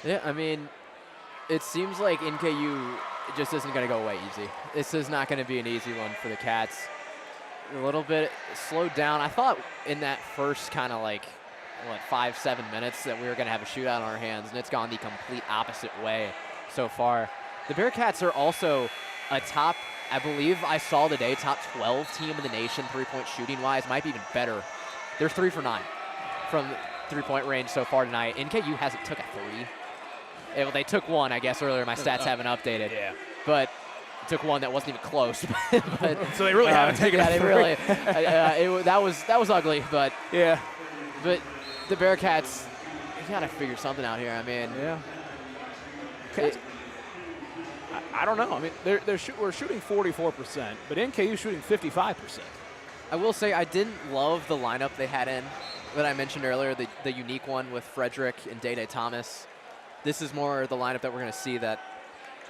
Yeah, I mean, it seems like NKU just isn't going to go away easy. This is not going to be an easy one for the Cats. A little bit slowed down. I thought in that first kind of 5-7 minutes that we were going to have a shootout on our hands, and it's gone the complete opposite way so far. The Bearcats are also a top, I believe I saw today, top 12 team in the nation three-point shooting-wise, might be even better. They're 3 for 9 from three-point range so far tonight. NKU hasn't took a 3 Well, they took one, I guess, earlier. My stats haven't updated. Yeah. But took one that wasn't even close. But so they really haven't taken it. They really. That was ugly, but yeah. But the Bearcats, you gotta figure something out here. I mean, yeah. I don't know. I mean, we're shooting 44%, but NKU shooting 55%. I will say I didn't love the lineup they had in that I mentioned earlier, the unique one with Frederick and Day Thomas. This is more the lineup that we're going to see that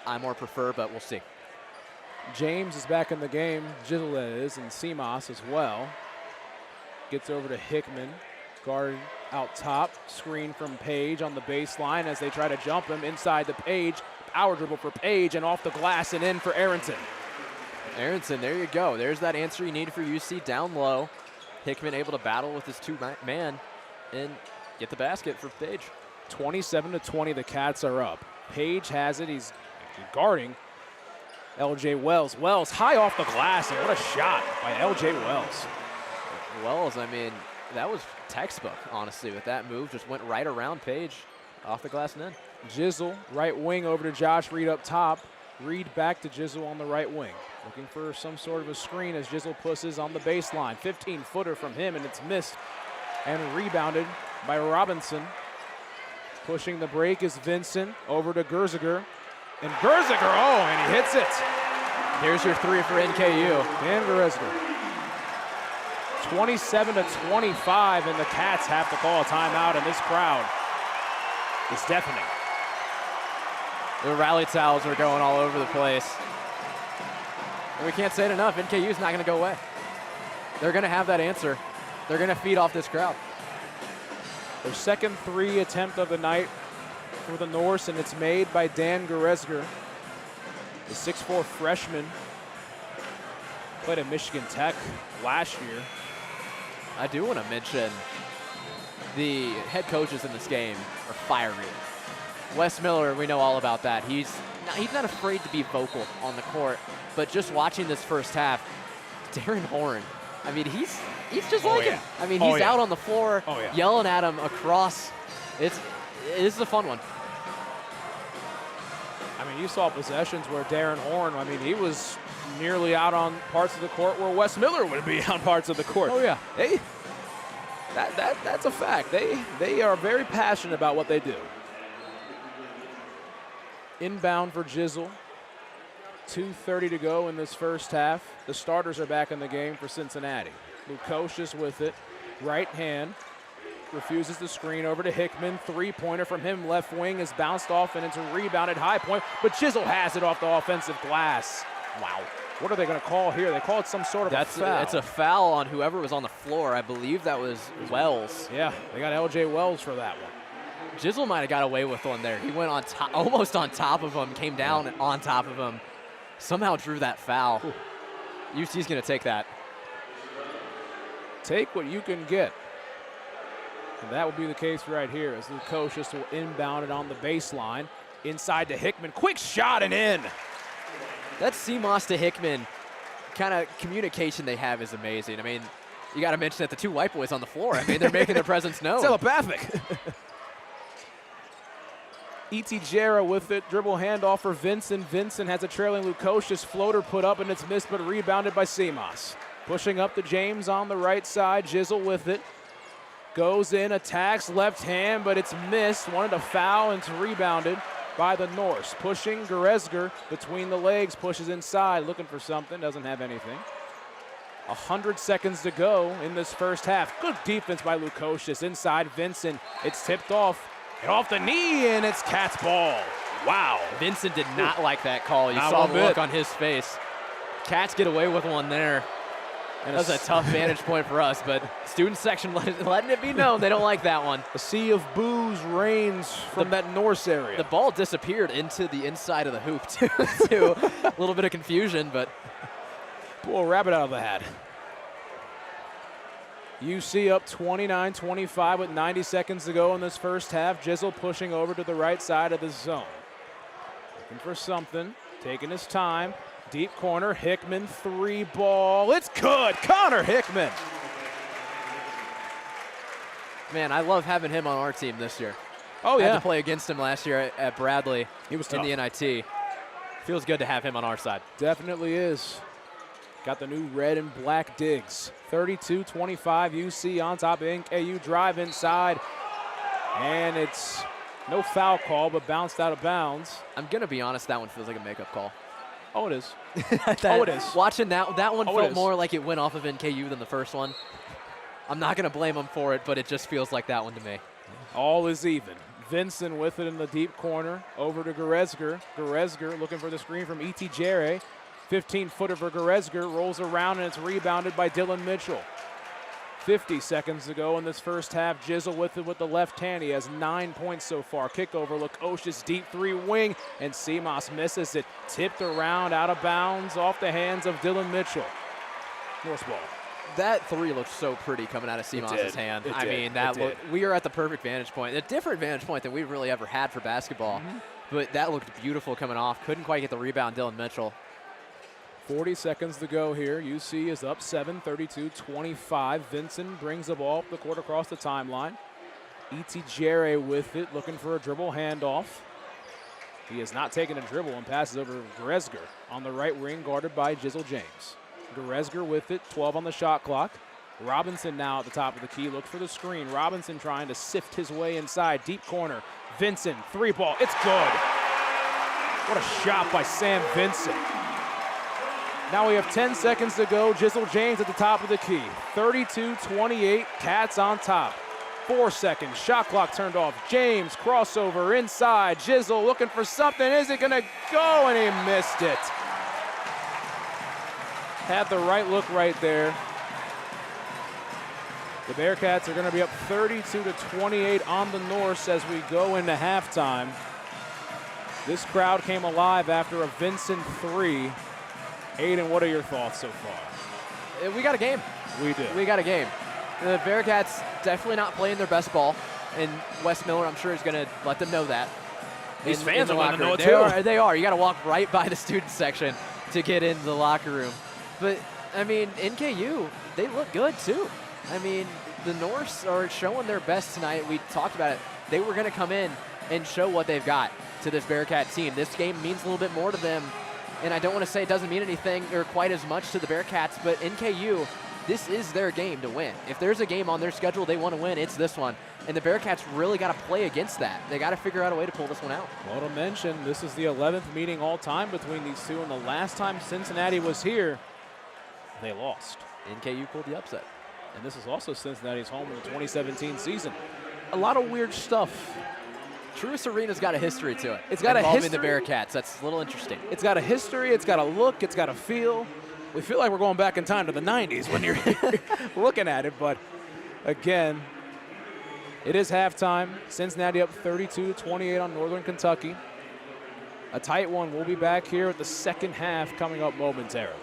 I more prefer, but we'll see. James is back in the game. Jizzle is, and Seamoss as well. Gets over to Hickman. Guard out top. Screen from Page on the baseline as they try to jump him inside the Page. Power dribble for Page and off the glass and in for Aronson. Aronson, there you go. There's that answer you need for UC down low. Hickman able to battle with his two-man and get the basket for Page. 27-20, the Cats are up. Page has it. He's guarding LJ Wells. Wells high off the glass, and what a shot by LJ Wells. Wells, I mean, that was textbook, honestly, with that move. Just went right around Page, off the glass and in. Jizzle, right wing over to Josh Reed up top. Reed back to Jizzle on the right wing. Looking for some sort of a screen as Jizzle pushes on the baseline. 15-footer from him, and it's missed and rebounded by Robinson. Pushing the break is Vincent over to Gerziger. And Gerziger, oh, and he hits it. There's your three for NKU. Dan Gerziger. 27-25, and the Cats have to call a timeout, and this crowd is deafening. The rally towels are going all over the place. And we can't say it enough, NKU's not gonna go away. They're gonna have that answer. They're gonna feed off this crowd. Their second three attempt of the night for the Norse, and it's made by Dan Gerziger, the 6'4" freshman. Played at Michigan Tech last year. I do want to mention the head coaches in this game are fiery. Wes Miller, we know all about that. He's not afraid to be vocal on the court, but just watching this first half, Darren Horn, I mean, he's just like him. I mean, he's out on the floor yelling at him across. This is a fun one. I mean, you saw possessions where Darren Horn, I mean, he was nearly out on parts of the court where Wes Miller would be on parts of the court. Oh, yeah. That's a fact. They are very passionate about what they do. Inbound for Jizzle. 2:30 to go in this first half. The starters are back in the game for Cincinnati. Lukosius with it. Right hand. Refuses the screen over to Hickman. Three-pointer from him. Left wing is bounced off and it's a rebounded high point. But Jizzle has it off the offensive glass. Wow. What are they going to call here? They called some sort of a foul. It's a foul on whoever was on the floor. I believe that was Wells. Yeah, they got LJ Wells for that one. Jizzle might have got away with one there. He went on top, almost on top of him, came down on top of him. Somehow drew that foul. Ooh. UC's going to take that. Take what you can get. And that will be the case right here as Lukosius will inbound it on the baseline. Inside to Hickman. Quick shot and in. That Seamoss to Hickman kind of communication they have is amazing. I mean, you got to mention that the two white boys on the floor, I mean, they're making their presence known. Telepathic. E.T. Jarrah with it. Dribble handoff for Vincent. Vincent has a trailing Lukosius floater put up, and it's missed but rebounded by Seamoss. Pushing up to James on the right side. Jizzle with it. Goes in, attacks left hand, but it's missed. Wanted to foul, and it's rebounded by the Norse. Pushing Gerziger between the legs, pushes inside, looking for something, doesn't have anything. 100 seconds to go in this first half. Good defense by Lukosius. Inside Vincent, it's tipped off. And off the knee, and it's Cats ball. Wow. Vincent did not like that call. You saw the look on his face. Cats get away with one there. And that's a tough vantage point for us, but student section letting it be known they don't like that one. A sea of boos reigns from that Norse area. The ball disappeared into the inside of the hoop, too. A little bit of confusion, but. Pull a rabbit out of the hat. UC up 29-25 with 90 seconds to go in this first half. Jizzle pushing over to the right side of the zone. Looking for something, taking his time. Deep corner, Hickman, three ball. It's good, Connor Hickman. Man, I love having him on our team this year. Oh, I yeah. had to play against him last year at Bradley. He was in tough. the NIT. Feels good to have him on our side. Definitely is. Got the new red and black digs. 32-25 UC on top of NKU. Drive inside. And it's no foul call, but bounced out of bounds. I'm going to be honest, that one feels like a makeup call. Oh, it is. It is. Watching that one felt is. more like it went off of NKU than the first one. I'm not going to blame him for it, but it just feels like that one to me. All is even. Vincent with it in the deep corner. Over to Goretzger. Goretzger looking for the screen from E.T. Jere. 15-footer for Goretzger. Rolls around, and it's rebounded by Dylan Mitchell. 50 seconds to go in this first half. Jizzle with it with the left hand. He has 9 points so far. Kickover, Lukosius deep three wing, and Seamas misses it. Tipped around, out of bounds, off the hands of Dylan Mitchell. Norse ball. That three looked so pretty coming out of Seamas' hand. I mean, we are at the perfect vantage point. A different vantage point than we've really ever had for basketball. But that looked beautiful coming off. Couldn't quite get the rebound, Dylan Mitchell. 40 seconds to go here. UC is up 7, 32-25. Vincent brings the ball up the court across the timeline. E.T. Jere with it, looking for a dribble handoff. He has not taken a dribble and passes over Goretzger on the right wing, guarded by Jizzle James. Goretzger with it, 12 on the shot clock. Robinson now at the top of the key, looks for the screen. Robinson trying to sift his way inside, deep corner. Vincent, three ball, it's good. What a shot by Sam Vincent. Now we have 10 seconds to go. Jizzle James at the top of the key. 32-28, Cats on top. 4 seconds, shot clock turned off. James, crossover inside. Jizzle looking for something. Is it gonna go? And he missed it. Had the right look right there. The Bearcats are gonna be up 32-28 on the Norse as we go into halftime. This crowd came alive after a Vincent three. Aiden, what are your thoughts so far? We got a game. We do. We got a game. The Bearcats definitely not playing their best ball, and Wes Miller, I'm sure, is going to let them know that. These fans are letting them know it too. They are. You got to walk right by the student section to get into the locker room. But, I mean, NKU, they look good too. I mean, the Norse are showing their best tonight. We talked about it. They were going to come in and show what they've got to this Bearcat team. This game means a little bit more to them. And I don't want to say it doesn't mean anything or quite as much to the Bearcats, but NKU, this is their game to win. If there's a game on their schedule they want to win, it's this one. And the Bearcats really got to play against that. They got to figure out a way to pull this one out. Well, to mention, this is the 11th meeting all time between these two, and the last time Cincinnati was here, they lost. NKU pulled the upset. And this is also Cincinnati's home in the 2017 season. A lot of weird stuff. Truist Arena's got a history to it. It's got a history. Involving the Bearcats. That's a little interesting. It's got a history. It's got a look. It's got a feel. We feel like we're going back in time to the 90s when you're looking at it. But, again, it is halftime. Cincinnati up 32-28 on Northern Kentucky. A tight one. We'll be back here at the second half coming up momentarily.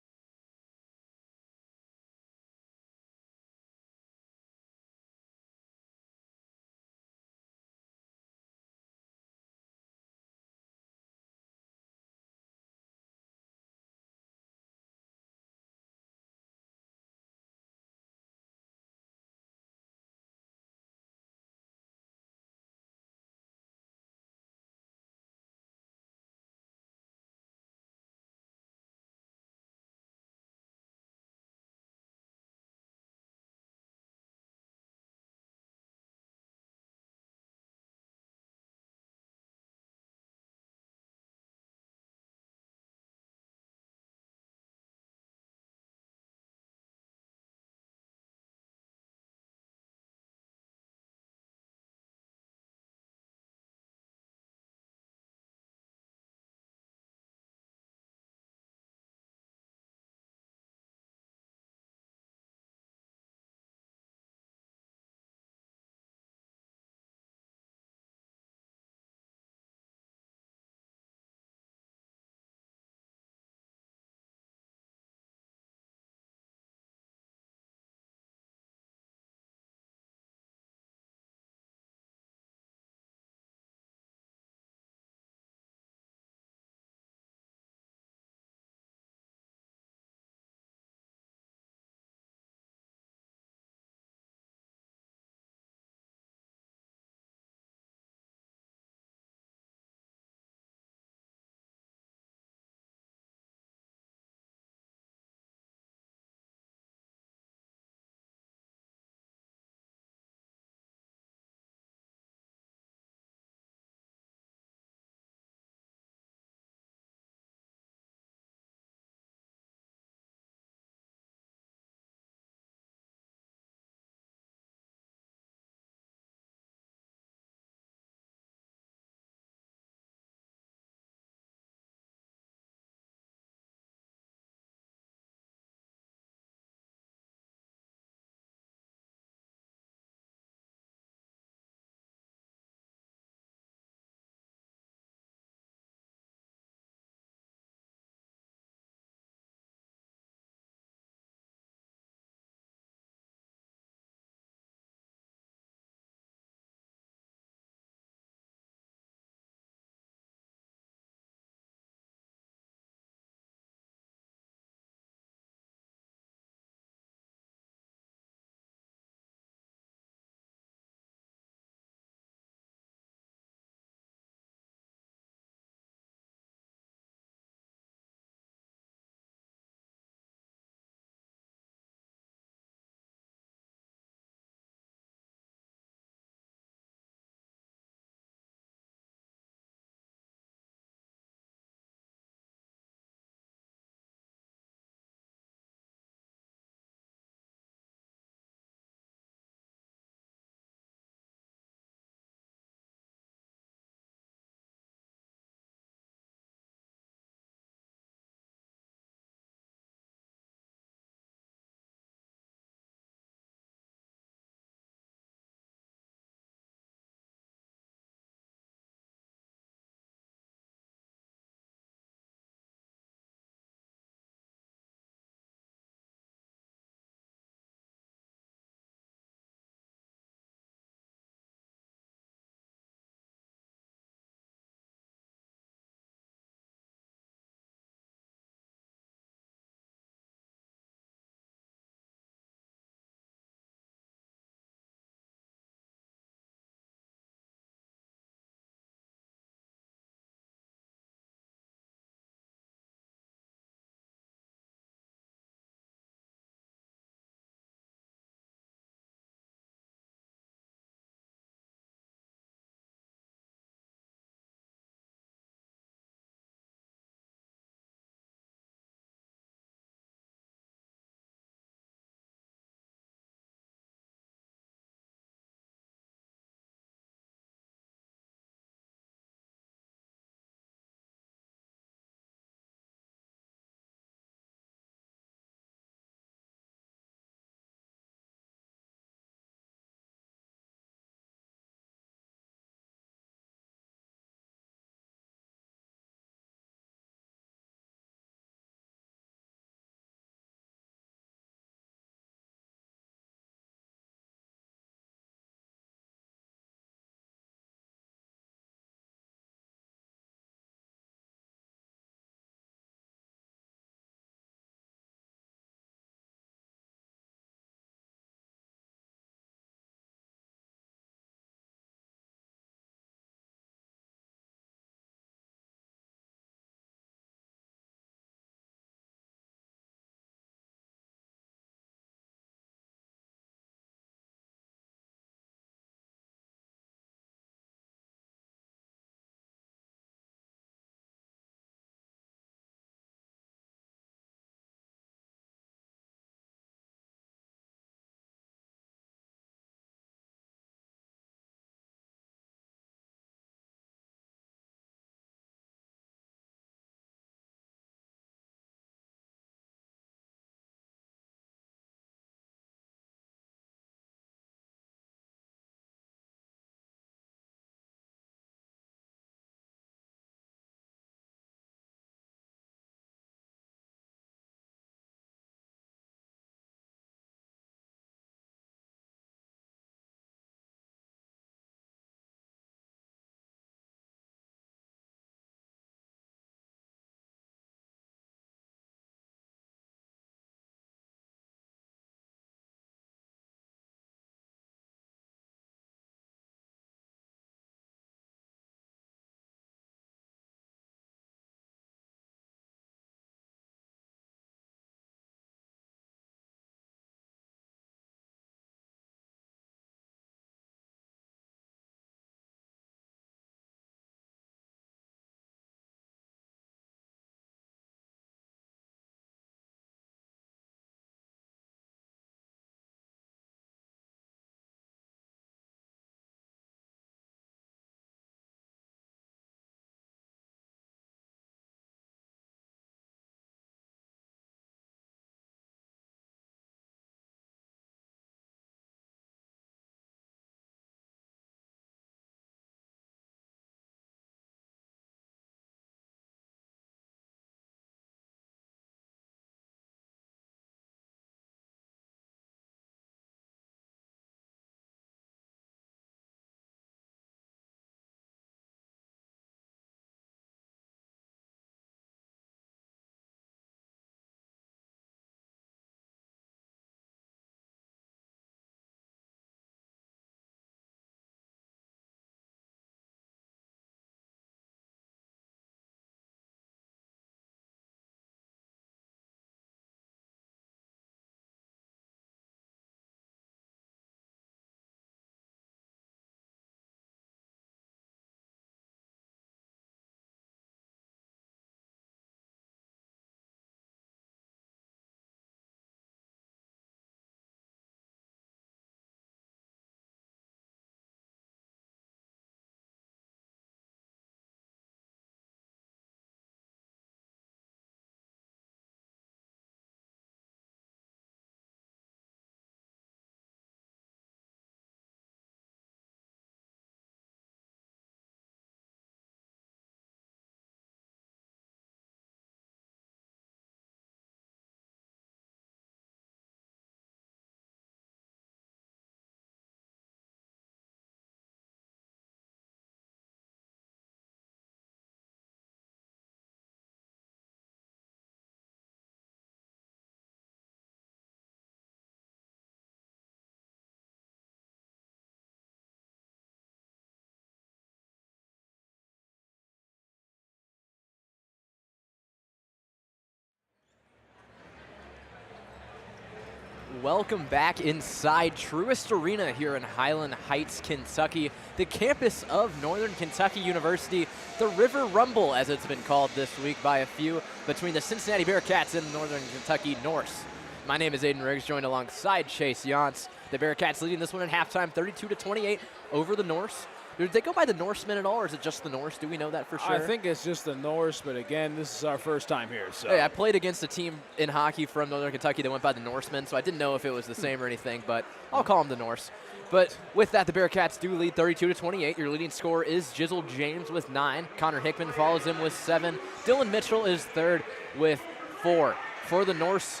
welcome back inside Truist Arena here in Highland Heights, Kentucky, the campus of Northern Kentucky University, the River Rumble, as it's been called this week by a few, between the Cincinnati Bearcats and the Northern Kentucky Norse. My name is Aiden Riggs, joined alongside Chase Yance. The Bearcats leading this one at halftime, 32-28 over the Norse. Did they go by the Norsemen at all, or is it just the Norse? Do we know that for sure? I think it's just the Norse, but again, this is our first time here. So hey, I played against a team in hockey from Northern Kentucky that went by the Norsemen, so I didn't know if it was the same or anything, but I'll call them the Norse. But with that, the Bearcats do lead 32-28. Your leading scorer is Jizzle James with 9. Connor Hickman follows him with 7. Dylan Mitchell is third with 4. For the Norse,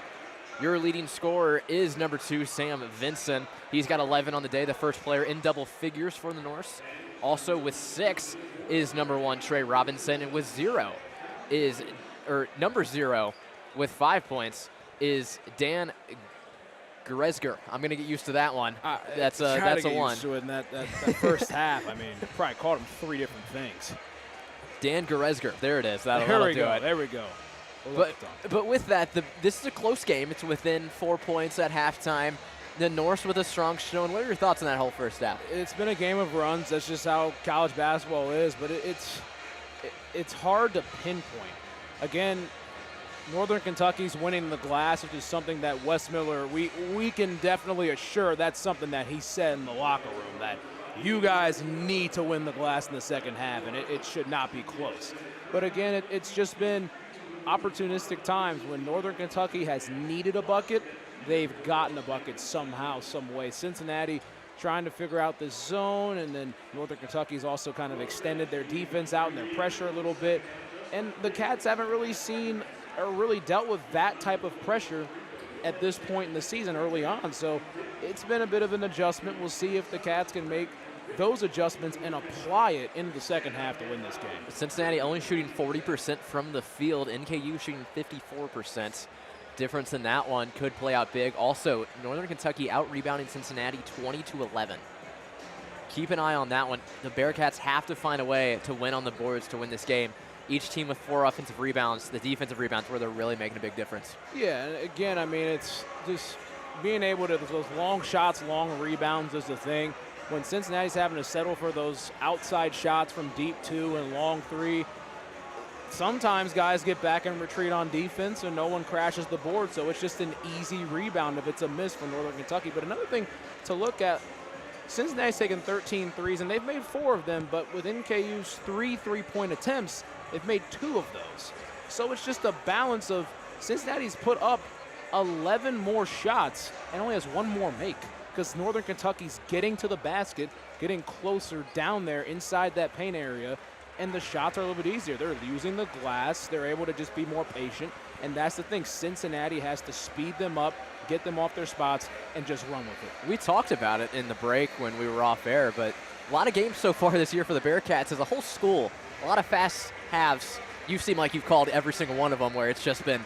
your leading scorer is number 2, Sam Vinson. He's got 11 on the day, the first player in double figures for the Norse. Also with 6 is number 1, Trey Robinson, and with number 0 with 5 points is Dan Gresger. I'm going to get used to that one. That's a 1. Used to it in that first half. I mean, probably called him 3 different things. Dan Gresger. There it is. That'll do it. There we go. But with that, this is a close game. It's within 4 points at halftime. The Norse with a strong showing. What are your thoughts on that whole first half? It's been a game of runs. That's just how college basketball is. But it's hard to pinpoint. Again, Northern Kentucky's winning the glass, which is something that Wes Miller, we can definitely assure that's something that he said in the locker room, that you guys need to win the glass in the second half, and it should not be close. But again, it's just been opportunistic times when Northern Kentucky has needed a bucket. They've gotten a bucket somehow, some way. Cincinnati trying to figure out this zone, and then Northern Kentucky's also kind of extended their defense out and their pressure a little bit. And the Cats haven't really seen or really dealt with that type of pressure at this point in the season early on. So it's been a bit of an adjustment. We'll see if the Cats can make those adjustments and apply it into the second half to win this game. Cincinnati only shooting 40% from the field. NKU shooting 54%. Difference in that one could play out big. Also, Northern Kentucky out-rebounding Cincinnati 20-11. Keep an eye on that one. The Bearcats have to find a way to win on the boards to win this game. Each team with 4 offensive rebounds. The defensive rebounds where they're really making a big difference. Yeah, and again, I mean, it's just being able to, those long shots, long rebounds is the thing. When Cincinnati's having to settle for those outside shots from deep 2 and long 3, sometimes guys get back and retreat on defense and no one crashes the board, so it's just an easy rebound if it's a miss for Northern Kentucky. But another thing to look at, Cincinnati's taken 13 threes, and they've made 4 of them, but with NKU's 3 three-point attempts, they've made 2 of those. So it's just a balance of Cincinnati's put up 11 more shots and only has 1 more make, because Northern Kentucky's getting to the basket, getting closer down there inside that paint area, and the shots are a little bit easier. They're using the glass. They're able to just be more patient, and that's the thing. Cincinnati has to speed them up, get them off their spots, and just run with it. We talked about it in the break when we were off air, but a lot of games so far this year for the Bearcats as a whole school. A lot of fast halves. You seem like you've called every single one of them where it's just been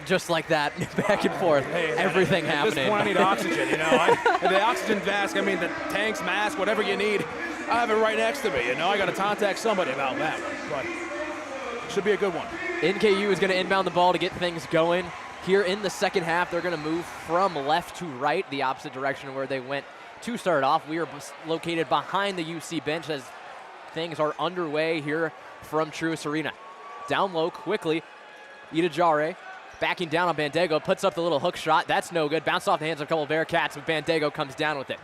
just like that, back and forth, everything happening. At this point, I need oxygen, the oxygen mask, the tanks, mask, whatever you need, I have it right next to me, I got to contact somebody about that one, but it should be a good one. NKU is going to inbound the ball to get things going. Here in the second half, they're going to move from left to right, the opposite direction where they went to start off. We are located behind the UC bench as things are underway here from Truist Arena. Down low quickly, Ida Jare backing down on Bandego, puts up the little hook shot. That's no good. Bounced off the hands of a couple of Bearcats, but Bandego comes down with it.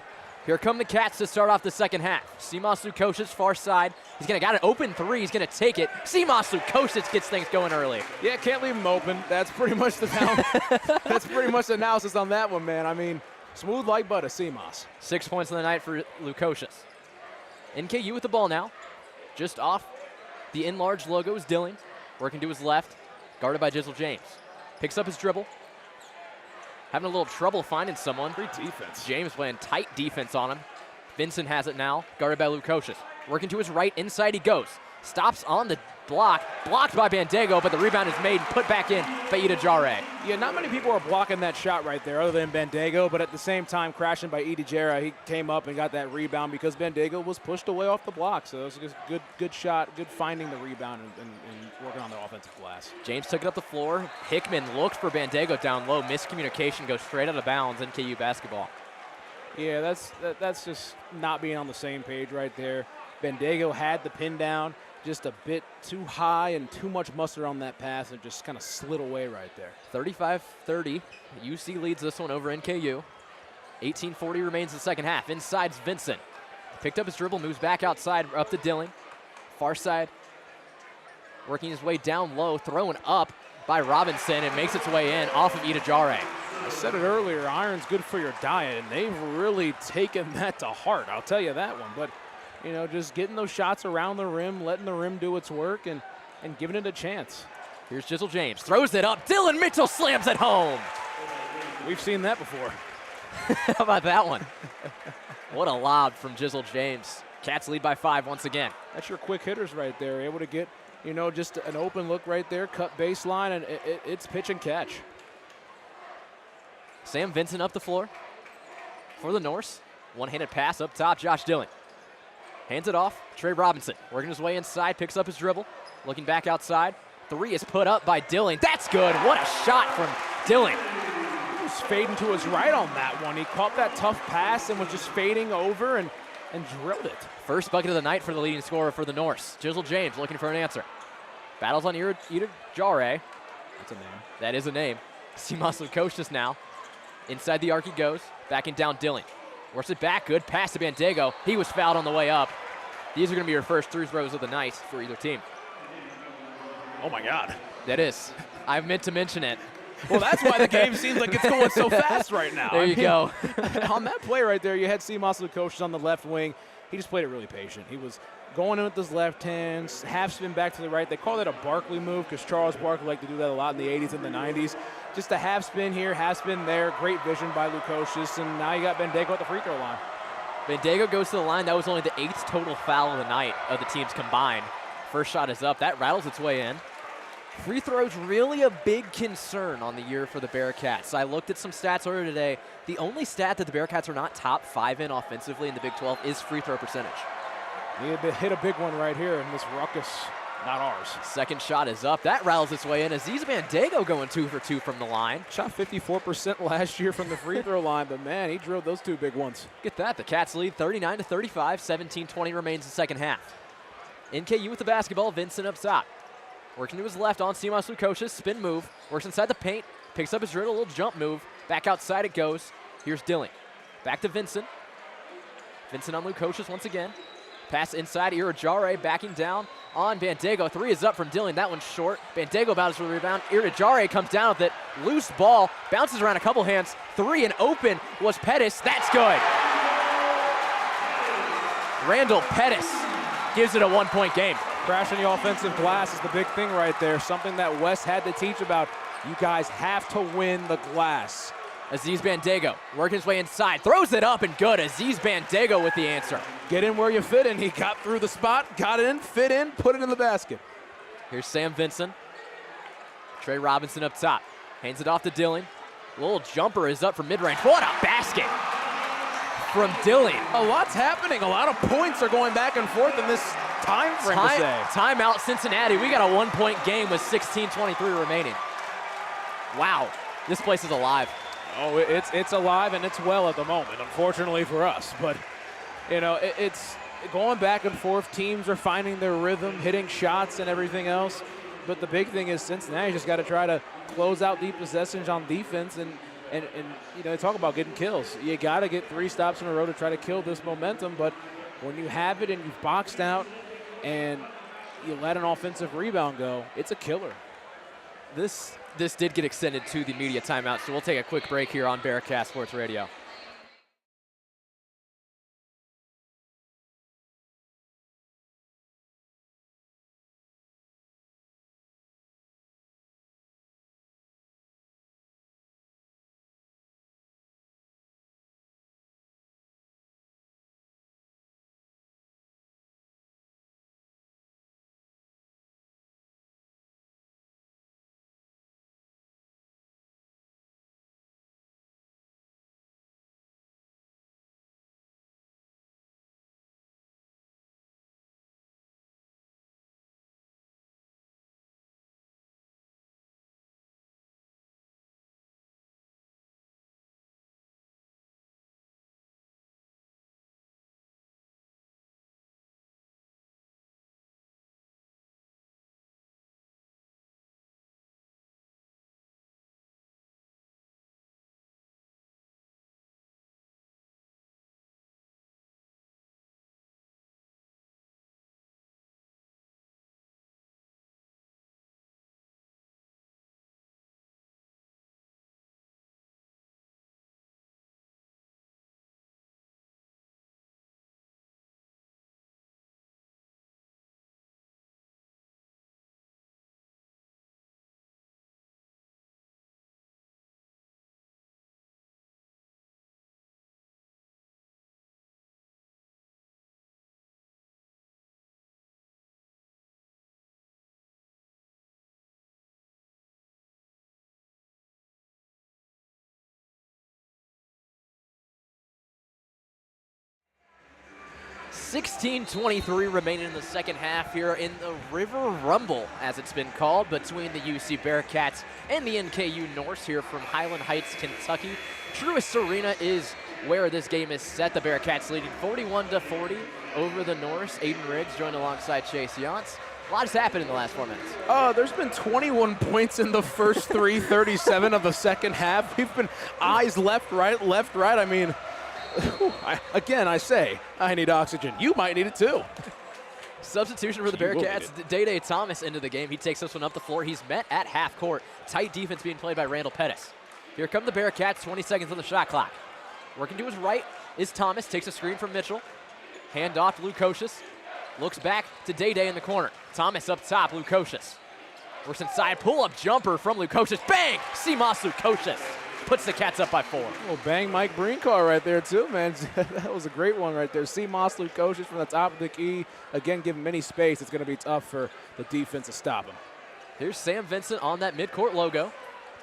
Here come the Cats to start off the second half. Simas Lukosic, far side. He's going to got an open 3. He's going to take it. Simas Lukosic gets things going early. Yeah, can't leave him open. That's pretty much the that's pretty much the analysis on that one, man. Smooth like butter, Simas. 6 points on the night for Lukosic. NKU with the ball now. Just off the enlarged logo is Dillon. Working to his left. Guarded by Jizzle James. Picks up his dribble. Having a little trouble finding someone. Great defense. James playing tight defense on him. Vincent has it now, guarded by Lukosic. Working to his right, inside he goes. Stops on the block, blocked by Bandego, but the rebound is made and put back in by Ida Jare. Yeah, not many people are blocking that shot right there other than Bandego, but at the same time, crashing by Ida Jare, he came up and got that rebound because Bandego was pushed away off the block. So it was just good shot, good finding the rebound and working on the offensive glass. James took it up the floor. Hickman looked for Bandego down low. Miscommunication, goes straight out of bounds. NKU basketball. Yeah, that's just not being on the same page right there. Bandego had the pin down, just a bit too high and too much mustard on that pass, and just kind of slid away right there. 35-30. UC leads this one over NKU. 18:40 remains in the second half. Inside's Vincent. Picked up his dribble, moves back outside, up to Dilling. Far side, working his way down low, thrown up by Robinson, and makes its way in off of Itajare. I said it earlier, iron's good for your diet, and they've really taken that to heart. I'll tell you that one. But, you know, just getting those shots around the rim, letting the rim do its work, and giving it a chance. Here's Jizzle James, throws it up. Dylan Mitchell slams it home. We've seen that before. How about that one? What a lob from Jizzle James. Cats lead by 5 once again. That's your quick hitters right there, able to get, you know, just an open look right there, cut baseline, and it's pitch and catch. Sam Vincent up the floor for the Norse. One-handed pass up top, Josh Dilling. Hands it off, Trey Robinson. Working his way inside, picks up his dribble. Looking back outside. 3 is put up by Dilling. That's good. What a shot from Dilling. He was fading to his right on that one. He caught that tough pass and was just fading over and drilled it. First bucket of the night for the leading scorer for the Norse. Jizzle James looking for an answer. Battles on Itajare. That's a name. That is a name. Simas Lukosius now. Inside the arc he goes. Backing down Dilling. Works it back. Good pass to Bandego. He was fouled on the way up. These are going to be your first 3 throws of the night for either team. Oh, my God. That is. I meant to mention it. Well, that's why the game seems like it's going so fast right now. There you go. On that play right there, you had Simas Lukosius on the left wing. He just played it really patient. He was going in with his left hand, half spin back to the right. They call that a Barkley move because Charles Barkley liked to do that a lot in the 80s and the 90s. Just a half spin here, half spin there. Great vision by Lukosius, and now you got Bandego at the free throw line. Bandego goes to the line. That was only the 8th total foul of the night of the teams combined. First shot is up. That rattles its way in. Free throws really a big concern on the year for the Bearcats. I looked at some stats earlier today. The only stat that the Bearcats are not top 5 in offensively in the Big 12 is free throw percentage. He hit a big one right here in this ruckus. Not ours. Second shot is up. That rattles its way in. Aziz Bandego going 2 for 2 from the line. Shot 54% last year from the free throw line, but man, he drilled those 2 big ones. Get that. The Cats lead 39-35. 17-20 remains the second half. NKU with the basketball. Vincent up top. Working to his left on Simas Lukosius. Spin move. Works inside the paint. Picks up his dribble. A little jump move. Back outside it goes. Here's Dilling. Back to Vincent. Vincent on Lukosius once again. Pass inside. Itajare backing down on Bandego. 3 is up from Dilling. That one's short. Bandego battles for the rebound. Itajare comes down with it. Loose ball. Bounces around a couple hands. 3 and open was Pettis. That's good. Randall Pettis gives it a 1-point game. Crashing the offensive glass is the big thing right there. Something that Wes had to teach about. You guys have to win the glass. Aziz Bandego working his way inside. Throws it up and good. Aziz Bandego with the answer. Get in where you fit in. He got through the spot, got in, fit in, put it in the basket. Here's Sam Vincent. Trey Robinson up top. Hands it off to Dilling. Little jumper is up from mid-range. What a basket from Dilling. A lot's happening. A lot of points are going back and forth in this time frame to say. Timeout Cincinnati. We got a 1-point game with 16:23 remaining. Wow, this place is alive. Oh, it's alive and it's well at the moment, unfortunately for us. But, you know, it's going back and forth. Teams are finding their rhythm, hitting shots and everything else. But the big thing is Cincinnati just got to try to close out deep possessions on defense and you know, talk about getting kills. You got to get 3 stops in a row to try to kill this momentum. But when you have it and you've boxed out and you let an offensive rebound go, it's a killer. This did get extended to the media timeout, so we'll take a quick break here on Bearcast Sports Radio. 16:23 remaining in the second half here in the River Rumble, as it's been called, between the UC Bearcats and the NKU Norse here from Highland Heights, Kentucky. Truist Arena is where this game is set. The Bearcats leading 41-40 over the Norse. Aiden Riggs joined alongside Chase Yance. A lot has happened in the last 4 minutes. There's been 21 points in the first 37 of the second half. We've been eyes left, right. I mean, I say, I need oxygen. You might need it too. Substitution for the Bearcats, Day Thomas into the game. He takes this one up the floor. He's met at half court. Tight defense being played by Randall Pettis. Here come the Bearcats, 20 seconds on the shot clock. Working to his right is Thomas, takes a screen from Mitchell. Hand off to Lukosius. Looks back to Day in the corner. Thomas up top, Lukosius. Works inside, pull-up jumper from Lukosius. Bang! Seamoss Lukosius puts the Cats up by 4. Oh, bang Mike Brinkar right there too, man. That was a great one right there. Seamoss Lukosius from the top of the key. Again, give him any space. It's going to be tough for the defense to stop him. Here's Sam Vincent on that midcourt logo.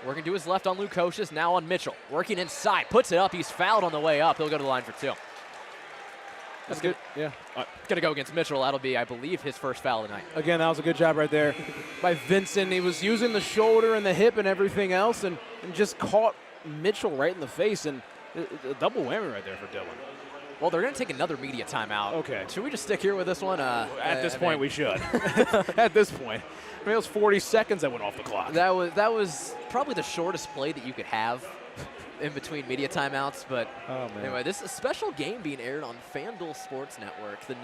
Working to his left on Lukosius, now on Mitchell. Working inside, puts it up. He's fouled on the way up. He'll go to the line for 2. That's good. Yeah. Going to go against Mitchell. That'll be, I believe, his first foul tonight. Again, that was a good job right there by Vincent. He was using the shoulder and the hip and everything else and just caught Mitchell right in the face. And a double whammy right there for Dylan. Well, they're going to take another media timeout. Okay. Should we just stick here with this one? At this point, we should. At this point. I mean, it was 40 seconds that went off the clock. That was probably the shortest play that you could have in between media timeouts. But anyway, this is a special game being aired on FanDuel Sports Network, the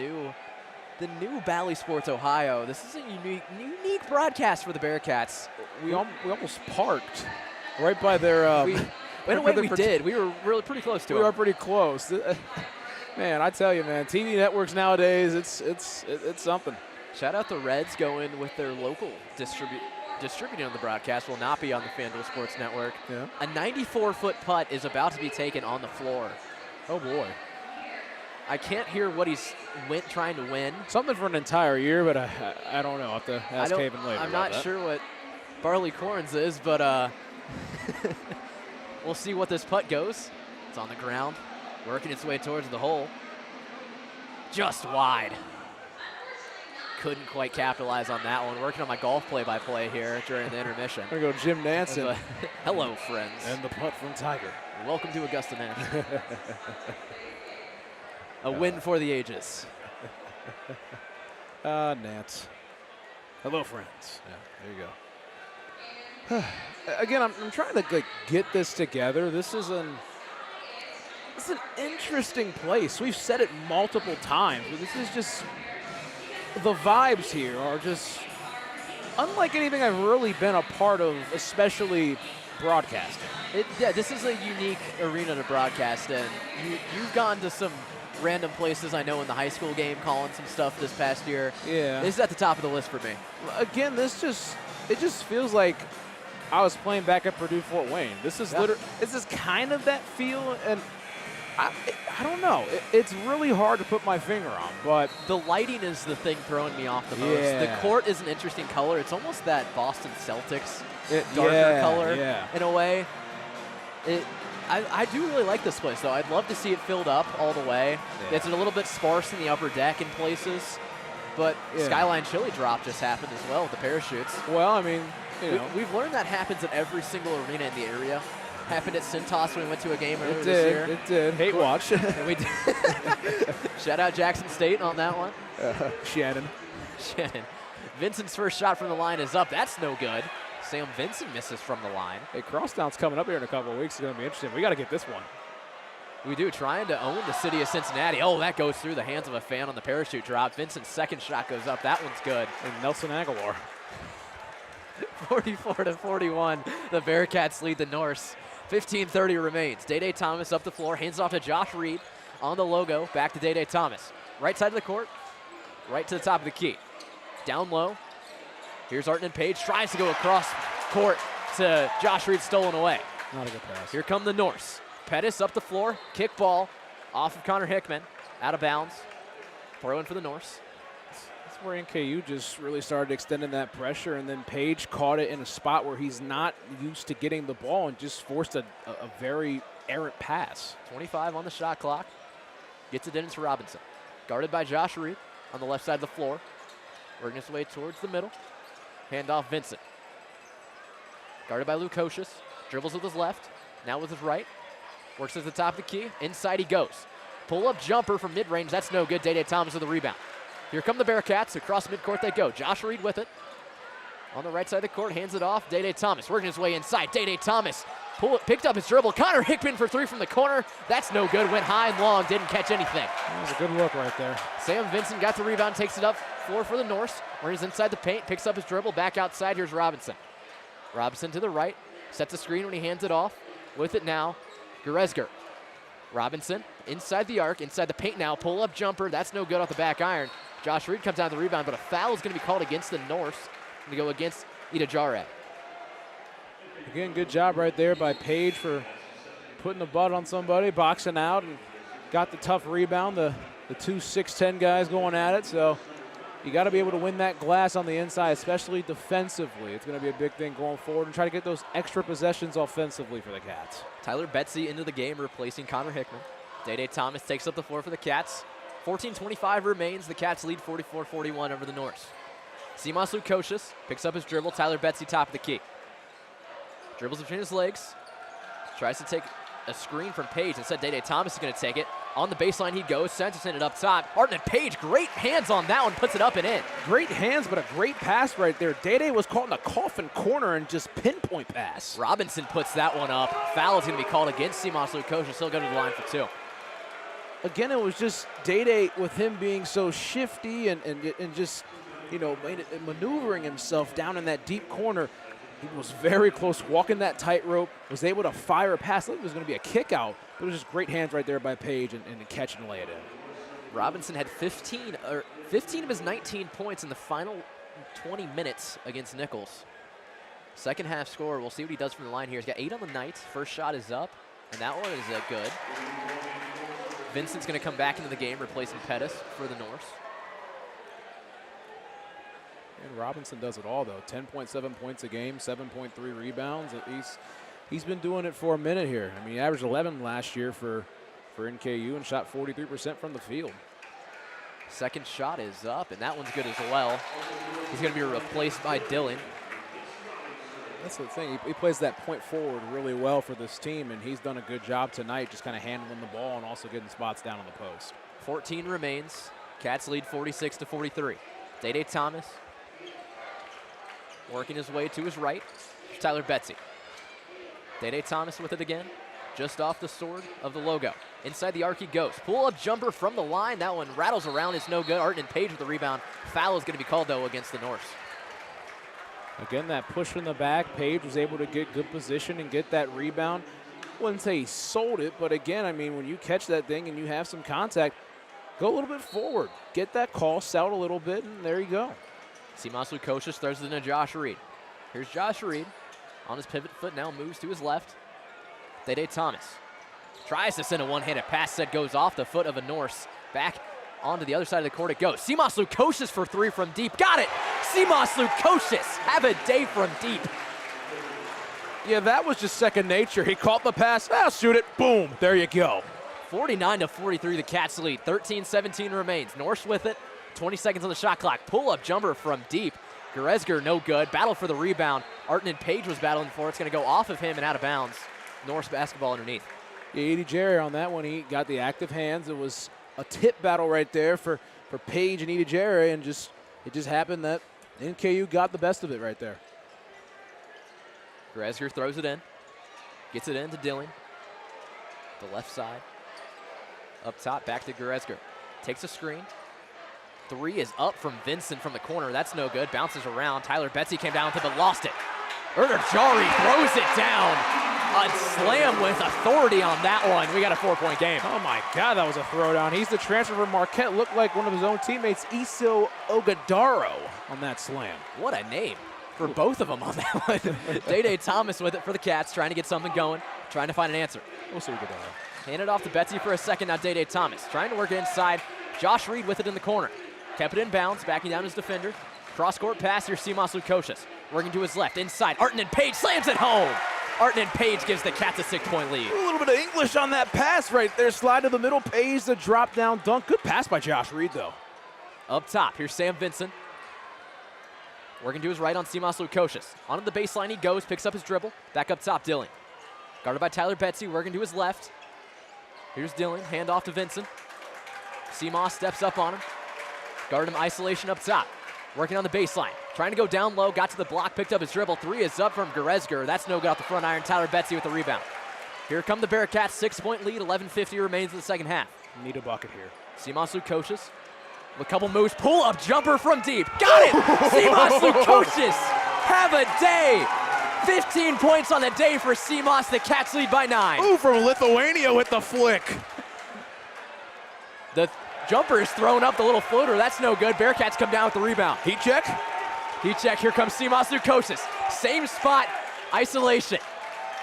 new Bally Sports Ohio. This is a unique broadcast for the Bearcats. We almost parked right by their. In a way, we did. We were really pretty close to it. We were pretty close. Man, I tell you, man, TV networks nowadays, it's something. Shout out the Reds going with their local distributing on the broadcast. Will not be on the FanDuel Sports Network. Yeah. A 94-foot putt is about to be taken on the floor. Oh, boy. I can't hear what he's trying to win. Something for an entire year, but I don't know. I'll have to ask Haven later. I'm not sure what Barley Corns is, but we'll see what this putt goes. It's on the ground, working its way towards the hole. Just wide. Couldn't quite capitalize on that one. Working on my golf play-by-play here during the intermission. There we go, Jim Nansen. Hello, friends. And the putt from Tiger. Welcome to Augusta National. A win for the ages. Nance. Hello, friends. Yeah, there you go. Again, I'm trying to get this together. This is an interesting place. We've said it multiple times, but this is just the vibes here are just unlike anything I've really been a part of, especially broadcasting. This is a unique arena to broadcast in. You've gone to some random places, I know, in the high school game, calling some stuff this past year. Yeah. This is at the top of the list for me. Again, it just feels like I was playing back at Purdue Fort Wayne. This is this is kind of that feel, and I don't know. It's really hard to put my finger on, but the lighting is the thing throwing me off the most. Yeah. The court is an interesting color. It's almost that Boston Celtics darker color in a way. I do really like this place, though. I'd love to see it filled up all the way. Yeah. It's a little bit sparse in the upper deck in places, but Skyline Chili Drop just happened as well with the parachutes. Well, I mean, we've learned that happens at every single arena in the area. Happened at Cintas when we went to a game earlier this year. It did. Hate watch. We did. Shout out Jackson State on that one. Shannon. Vincent's first shot from the line is up. That's no good. Sam Vincent misses from the line. Hey, Crosstown's coming up here in a couple of weeks. It's going to be interesting. We got to get this one. We do, trying to own the city of Cincinnati. Oh, that goes through the hands of a fan on the parachute drop. Vincent's second shot goes up. That one's good. And Nelson Aguilar. 44-41, the Bearcats lead the Norse. 15:30 remains. Day Thomas up the floor, hands off to Josh Reed on the logo. Back to Day Thomas. Right side of the court, right to the top of the key. Down low. Here's Arton Page, tries to go across court to Josh Reed, stolen away. Not a good pass. Here come the Norse. Pettis up the floor, kick ball off of Connor Hickman, out of bounds. Throw in for the Norse. That's where NKU just really started extending that pressure, and then Page caught it in a spot where he's not used to getting the ball and just forced a very errant pass. 25 on the shot clock. Gets it in to Robinson. Guarded by Josh Reed on the left side of the floor. Working his way towards the middle. Handoff Vincent. Guarded by Lukosius. Dribbles with his left. Now with his right. Works at the top of the key. Inside he goes. Pull-up jumper from mid-range. That's no good. Day Thomas with the rebound. Here come the Bearcats. Across midcourt they go. Josh Reed with it. On the right side of the court. Hands it off. Day Thomas working his way inside. Day Thomas picked up his dribble. Connor Hickman for three from the corner. That's no good. Went high and long. Didn't catch anything. That was a good look right there. Sam Vincent got the rebound. Takes it up floor for the Norse. Where he's inside the paint. Picks up his dribble. Back outside. Here's Robinson. Robinson to the right. Sets a screen when he hands it off. With it now. Goresger. Robinson inside the arc. Inside the paint now. Pull-up jumper. That's no good off the back iron. Josh Reed comes down the rebound. But a foul is going to be called against the Norse. Going to go against Idajare. Again, good job right there by Page for putting the butt on somebody, boxing out, and got the tough rebound. The two 6'10" guys going at it. So you got to be able to win that glass on the inside, especially defensively. It's going to be a big thing going forward and try to get those extra possessions offensively for the Cats. Tyler Betsy into the game, replacing Connor Hickman. Day Thomas takes up the floor for the Cats. 14:25 remains. The Cats lead 44-41 over the Norse. Simas Lukosius picks up his dribble. Tyler Betsy top of the key. Dribbles between his legs. Tries to take a screen from Page. Instead, Day Thomas is going to take it. On the baseline he goes. Sends it up top. Martin and Page, great hands on that one. Puts it up and in. Great hands, but a great pass right there. Day was caught in the coffin corner and just pinpoint pass. Robinson puts that one up. Foul is going to be called against Simas Lukosius. He'll go to the line for two. Again, it was just Day with him being so shifty and just, you know, maneuvering himself down in that deep corner. He was very close, walking that tightrope, was able to fire a pass. It was going to be a kick out, but it was just great hands right there by Page and catch and lay it in. Robinson had 15 of his 19 points in the final 20 minutes against Nichols. Second half score, we'll see what he does from the line here. He's got 8 on the night. First shot is up, and that one is good. Vincent's going to come back into the game, replacing Pettis for the Norse. And Robinson does it all, though. 10.7 points a game, 7.3 rebounds. He's been doing it for a minute here. I mean, he averaged 11 last year for NKU and shot 43% from the field. Second shot is up, and that one's good as well. He's going to be replaced by Dillon. That's the thing. He plays that point forward really well for this team, and he's done a good job tonight just kind of handling the ball and also getting spots down on the post. 14 remains. Cats lead 46-43. Day Thomas working his way to his right. Tyler Betsy. Day Thomas with it again. Just off the sword of the logo. Inside the arc he goes. Pull-up jumper from the line. That one rattles around. It's no good. Arden and Page with the rebound. Foul is going to be called, though, against the Norse. Again, that push from the back. Page was able to get good position and get that rebound. Wouldn't say he sold it, but again, I mean, when you catch that thing and you have some contact, go a little bit forward. Get that call, sell it a little bit, and there you go. Simas Lukosius throws it into Josh Reed. Here's Josh Reed. On his pivot foot now, moves to his left. Day Thomas tries to send a one-handed pass that goes off the foot of a Norse. Back onto the other side of the court it goes. Simas Lukosius for three from deep. Got it! Simas Lukosius, have a day from deep. Yeah, that was just second nature. He caught the pass. I'll shoot it. Boom. There you go. 49-43, the Cats lead. 13-17 remains. Norse with it. 20 seconds on the shot clock. Pull-up jumper from deep. Goresger, no good. Battle for the rebound. Arden and Page was battling for it. It's going to go off of him and out of bounds. Norse basketball underneath. Yeah, Idajare on that one, he got the active hands. It was a tip battle right there for Page and Idajare, and it just happened that NKU got the best of it right there. Goresger throws it in. Gets it into Dillon. The left side. Up top, back to Goresger. Takes a screen. Three is up from Vincent from the corner. That's no good. Bounces around. Tyler Betsy came down with it, but lost it. Idajare throws it down. A slam with authority on that one. We got a 4-point game. Oh my God, that was a throwdown. He's the transfer from Marquette. Looked like one of his own teammates, Iso Ogadaro, on that slam. What a name for both of them on that one. Day Thomas with it for the Cats, trying to get something going, trying to find an answer. We'll see Ogadaro. Hand it off to Betsy for a second. Now Day Thomas trying to work it inside. Josh Reed with it in the corner. Kept it in bounds, backing down his defender. Cross-court pass, here's Simas Lukosius. Working to his left, inside. Arden and Page slams it home. Arton and Page gives the Cats a 6-point lead. A little bit of English on that pass right there. Slide to the middle, Page the drop down dunk. Good pass by Josh Reed, though. Up top, here's Sam Vinson. Working to his right on Simas Lukosius. Onto the baseline he goes, picks up his dribble. Back up top, Dillon. Guarded by Tyler Betsy, working to his left. Here's Dillon, hand off to Vincent. Simas steps up on him. Guarded him isolation up top. Working on the baseline. Trying to go down low, got to the block, picked up his dribble. 3 is up from Goresger. That's no good off the front iron. Tyler Betsy with the rebound. Here come the Bearcats, 6-point lead, 11:50 remains in the second half. Need a bucket here. Simas Lukosius. A couple moves, pull up, jumper from deep. Got it! Simas Lukosius, have a day. 15 points on the day for Simas. The Cats lead by 9. Ooh, from Lithuania with the flick. The jumper is thrown up, the little floater. That's no good. Bearcats come down with the rebound. Heat check. Heat check. Here comes Simas Lukosius. Same spot, isolation.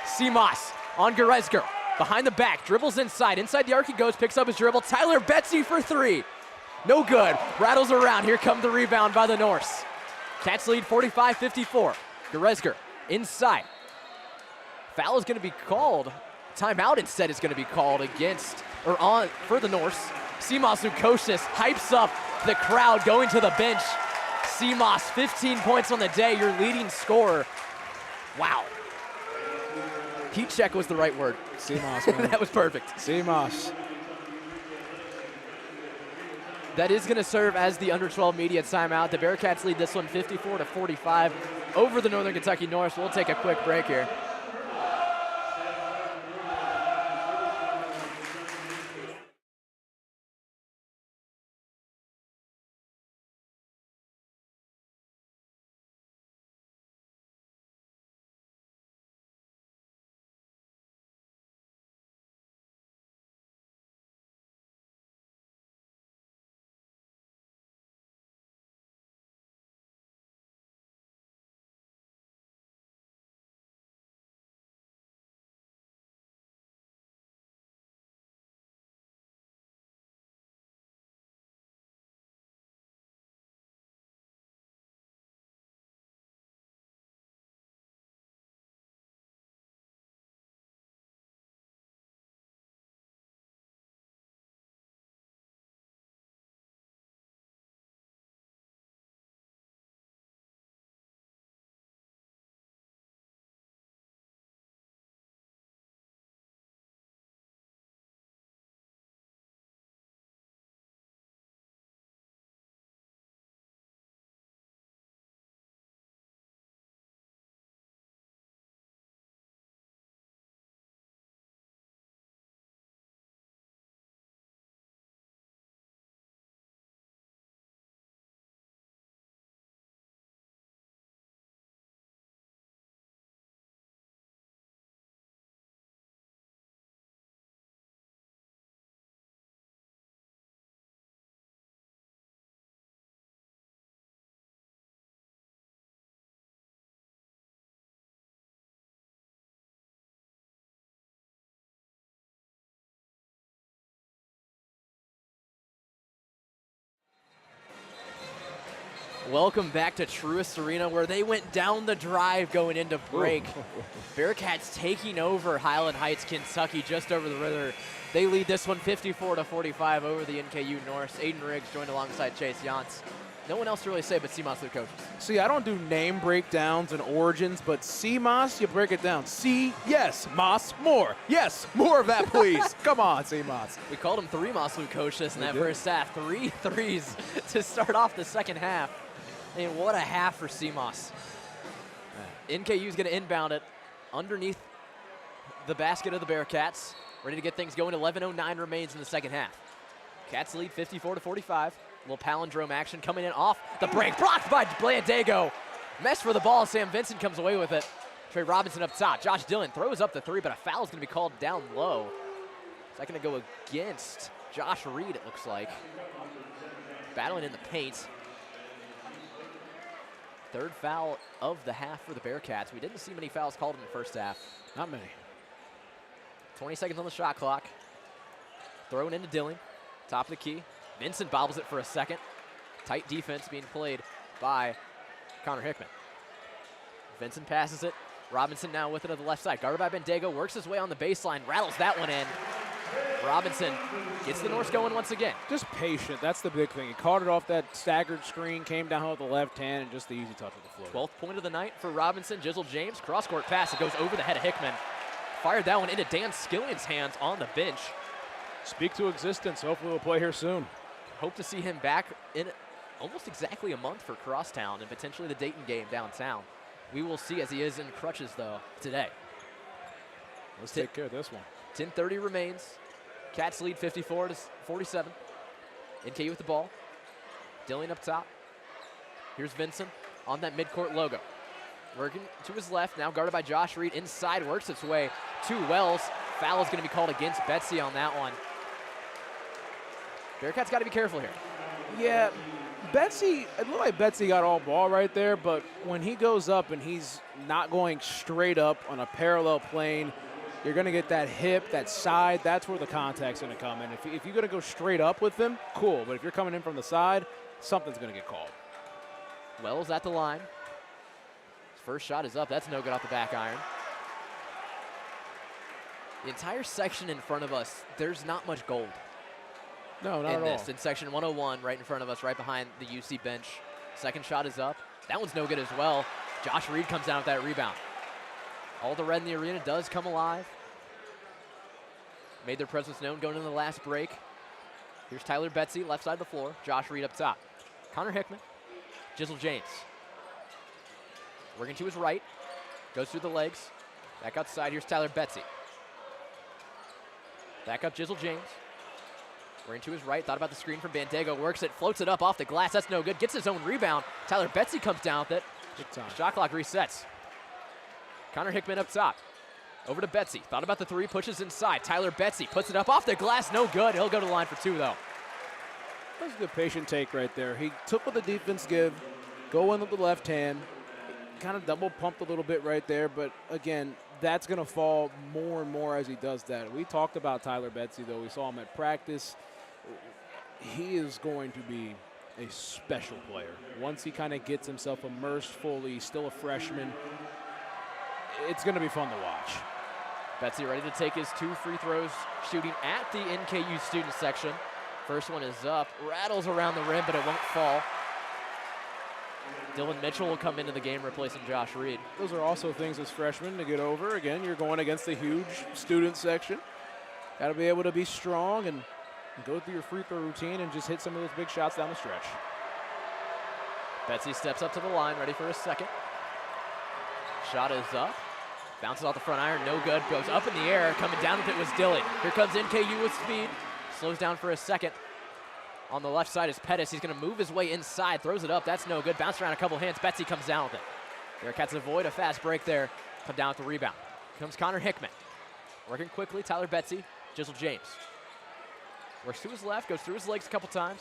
Simas on Goresger. Behind the back, dribbles inside. Inside the arc he goes, picks up his dribble. Tyler Betsy for 3. No good. Rattles around. Here comes the rebound by the Norse. Cats lead 45-54. Goresger inside. Foul is going to be called. Timeout instead is going to be called against, or on, for the Norse. Simas Lukosius hypes up the crowd going to the bench. Simas, 15 points on the day, your leading scorer. Wow. Heat check was the right word. Simas, man. That was perfect. Simas. That is going to serve as the under 12 media timeout. The Bearcats lead this one 54-45 over the Northern Kentucky Norse. We'll take a quick break here. Welcome back to Truist Arena, where they went down the drive going into break. Bearcats taking over Highland Heights, Kentucky, just over the river. They lead this one 54-45 over the NKU Norse. Aiden Riggs joined alongside Chase Yance. No one else to really say but Simas Lukosius. See, I don't do name breakdowns and origins, but Simas, you break it down. Yes, Mas, more. Yes, more of that, please. Come on, Simas. We called him 3-Mas Lukosius in that first half. 3 threes to start off the second half. And what a half for Simas. NKU's going to inbound it underneath the basket of the Bearcats. Ready to get things going. 11:09 remains in the second half. Cats lead 54-45. A little palindrome action coming in off the break. Blocked by Blandego. Mess for the ball. Sam Vincent comes away with it. Trey Robinson up top. Josh Dillon throws up the 3, but a foul is going to be called down low. Is that going to go against Josh Reed, it looks like. Battling in the paint. Third foul of the half for the Bearcats. We didn't see many fouls called in the first half. Not many. 20 seconds on the shot clock. Thrown into Dillon. Top of the key. Vincent bobbles it for a second. Tight defense being played by Connor Hickman. Vincent passes it Robinson now with it on the left side. Guarded by Bandego, works his way on the baseline, rattles that one in. Robinson gets the Norse going once again. Just patient, that's the big thing. He caught it off that staggered screen, came down with the left hand, and just the easy touch with the floor. 12th point of the night for Robinson. Jizzle James, cross-court pass. It goes over the head of Hickman. Fired that one into Dan Skillion's hands on the bench. Speak to existence. Hopefully we'll play here soon. Hope to see him back in almost exactly a month for Crosstown and potentially the Dayton game downtown. We will see, as he is in crutches, though, today. Let's take care of this one. 10:30 remains. Cats lead 54-47. NKU with the ball. Dillian up top. Here's Vincent on that midcourt logo. Working to his left, now guarded by Josh Reed. Inside, works its way to Wells. Foul is going to be called against Betsy on that one. Bearcats got to be careful here. Yeah, Betsy, it looked like Betsy got all ball right there, but when he goes up and he's not going straight up on a parallel plane, you're going to get that hip, that side. That's where the contact's going to come in. If you're going to go straight up with him, cool. But if you're coming in from the side, something's going to get called. Wells at the line. His first shot is up. That's no good off the back iron. The entire section in front of us, there's not much gold. No, not at all. In section 101, right in front of us, right behind the UC bench. Second shot is up. That one's no good as well. Josh Reed comes down with that rebound. All the red in the arena does come alive. Made their presence known going into the last break. Here's Tyler Betsy, left side of the floor. Josh Reed up top. Connor Hickman, Jizzle James. Working to his right. Goes through the legs. Back outside, here's Tyler Betsy. Back up Jizzle James. Working to his right, thought about the screen from Bandego. Works it, floats it up off the glass. That's no good. Gets his own rebound. Tyler Betsy comes down with it. Good time. Shot clock resets. Connor Hickman up top. Over to Betsy. Thought about the three, pushes inside. Tyler Betsy puts it up off the glass. No good. He'll go to the line for two, though. That was a good patient take right there. He took what the defense give, go in with the left hand, kind of double pumped a little bit right there. But, again, that's going to fall more and more as he does that. We talked about Tyler Betsy, though. We saw him at practice. He is going to be a special player. Once he kind of gets himself immersed fully, still a freshman, it's going to be fun to watch. Betsy ready to take his two free throws, shooting at the NKU student section. First one is up, rattles around the rim, but it won't fall. Dylan Mitchell will come into the game replacing Josh Reed. Those are also things as freshmen to get over. Again, you're going against a huge student section. Got to be able to be strong and go through your free throw routine and just hit some of those big shots down the stretch. Betsy steps up to the line, ready for his second. Shot is up. Bounces off the front iron, no good. Goes up in the air. Coming down with it was Dilly. Here comes NKU with speed. Slows down for a second. On the left side is Pettis. He's going to move his way inside. Throws it up. That's no good. Bounce around a couple hands. Betsy comes down with it. Bearcats avoid a fast break there. Come down with the rebound. Here comes Connor Hickman. Working quickly. Tyler Betsy. Jizzle James. Works to his left. Goes through his legs a couple times.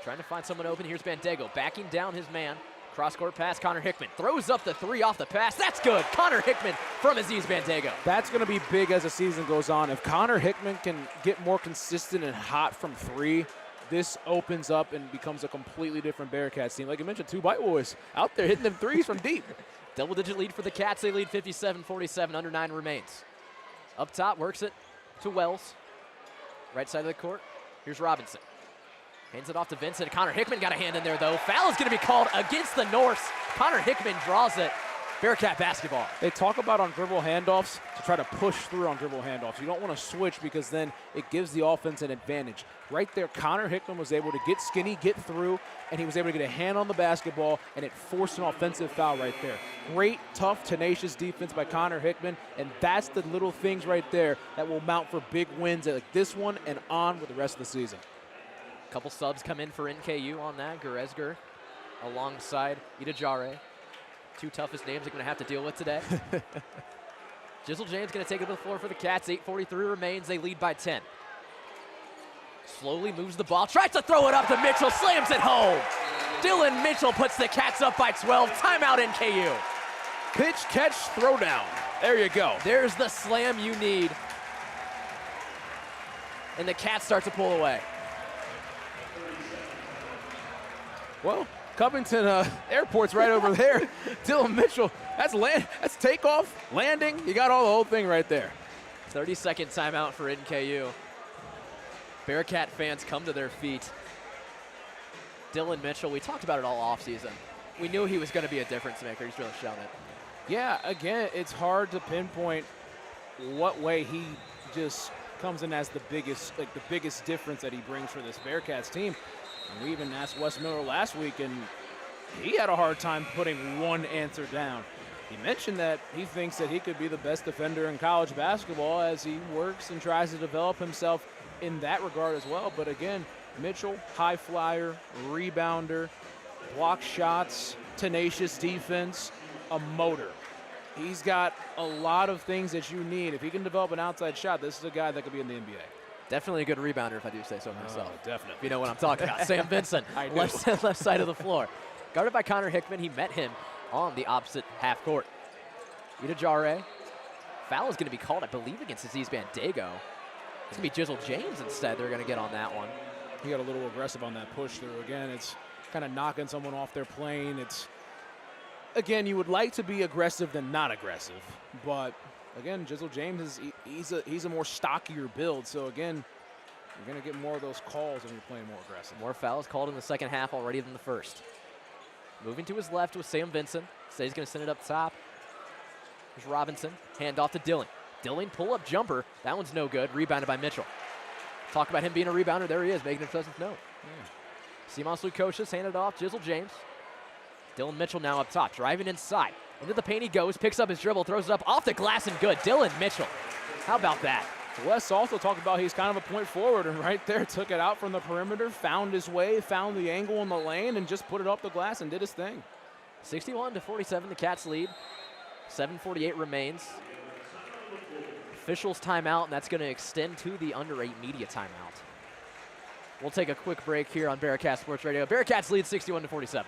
Trying to find someone open. Here's Bandego. Backing down his man. Cross-court pass, Connor Hickman. Throws up the three off the pass. That's good. Connor Hickman from Aziz Bandego. That's going to be big as the season goes on. If Connor Hickman can get more consistent and hot from three, this opens up and becomes a completely different Bearcats team. Like I mentioned, two white boys out there hitting them threes from deep. Double-digit lead for the Cats. They lead 57-47. Under 9 remains. Up top, works it to Wells. Right side of the court. Here's Robinson. Hands it off to Vincent. Connor Hickman got a hand in there, though. Foul is going to be called against the Norse. Connor Hickman draws it. Bearcat basketball. They talk about on dribble handoffs to try to push through on dribble handoffs. You don't want to switch because then it gives the offense an advantage. Right there, Connor Hickman was able to get skinny, get through, and he was able to get a hand on the basketball, and it forced an offensive foul right there. Great, tough, tenacious defense by Connor Hickman, and that's the little things right there that will mount for big wins like this one and on with the rest of the season. Couple subs come in for NKU on that. Goresger alongside Idajare. Two toughest names they're going to have to deal with today. Jizzle James going to take it to the floor for the Cats. 8:43 remains. They lead by 10. Slowly moves the ball. Tries to throw it up to Mitchell. Slams it home. Dylan Mitchell puts the Cats up by 12. Timeout NKU. Pitch, catch, throw down. There you go. There's the slam you need. And the Cats start to pull away. Well, Covington Airport's right over there. Dylan Mitchell, that's takeoff, landing. You got the whole thing right there. 30-second timeout for NKU. Bearcat fans come to their feet. Dylan Mitchell, we talked about it all offseason. We knew he was going to be a difference maker. He's really shown it. Yeah, again, it's hard to pinpoint what way he just comes in as the biggest difference that he brings for this Bearcats team. And we even asked Wes Miller last week, and he had a hard time putting one answer down. He mentioned that he thinks that he could be the best defender in college basketball as he works and tries to develop himself in that regard as well. But again, Mitchell, high flyer, rebounder, block shots, tenacious defense, a motor. He's got a lot of things that you need. If he can develop an outside shot, this is a guy that could be in the NBA. Definitely a good rebounder, if I do say so myself. Definitely. If you know what I'm talking about. Sam Vincent, left side of the floor. Guarded by Connor Hickman. He met him on the opposite half court. Ida Jare. Foul is going to be called, I believe, against Aziz Bandego. It's going to be Jizzle James instead. They're going to get on that one. He got a little aggressive on that push through. Again, it's kind of knocking someone off their plane. Again, you would like to be aggressive than not aggressive. But, again, Jizzle James, he's a more stockier build. So, again, you're going to get more of those calls when you're playing more aggressive. More fouls called in the second half already than the first. Moving to his left with Sam Vincent. Says he's going to send it up top. There's Robinson. Hand off to Dillon. Dillon, pull-up jumper. That one's no good. Rebounded by Mitchell. Talk about him being a rebounder. There he is, making his presence known. Simons Lukosius handed off. Jizzle James. Dylan Mitchell now up top, driving inside. Into the paint he goes, picks up his dribble, throws it up off the glass and good. Dylan Mitchell. How about that? Wes also talked about he's kind of a point forward, and right there took it out from the perimeter, found his way, found the angle in the lane, and just put it up the glass and did his thing. 61-47, the Cats lead. 7:48 remains. Officials timeout, and that's going to extend to the under 8 media timeout. We'll take a quick break here on Bearcast Sports Radio. Bearcats lead 61-47.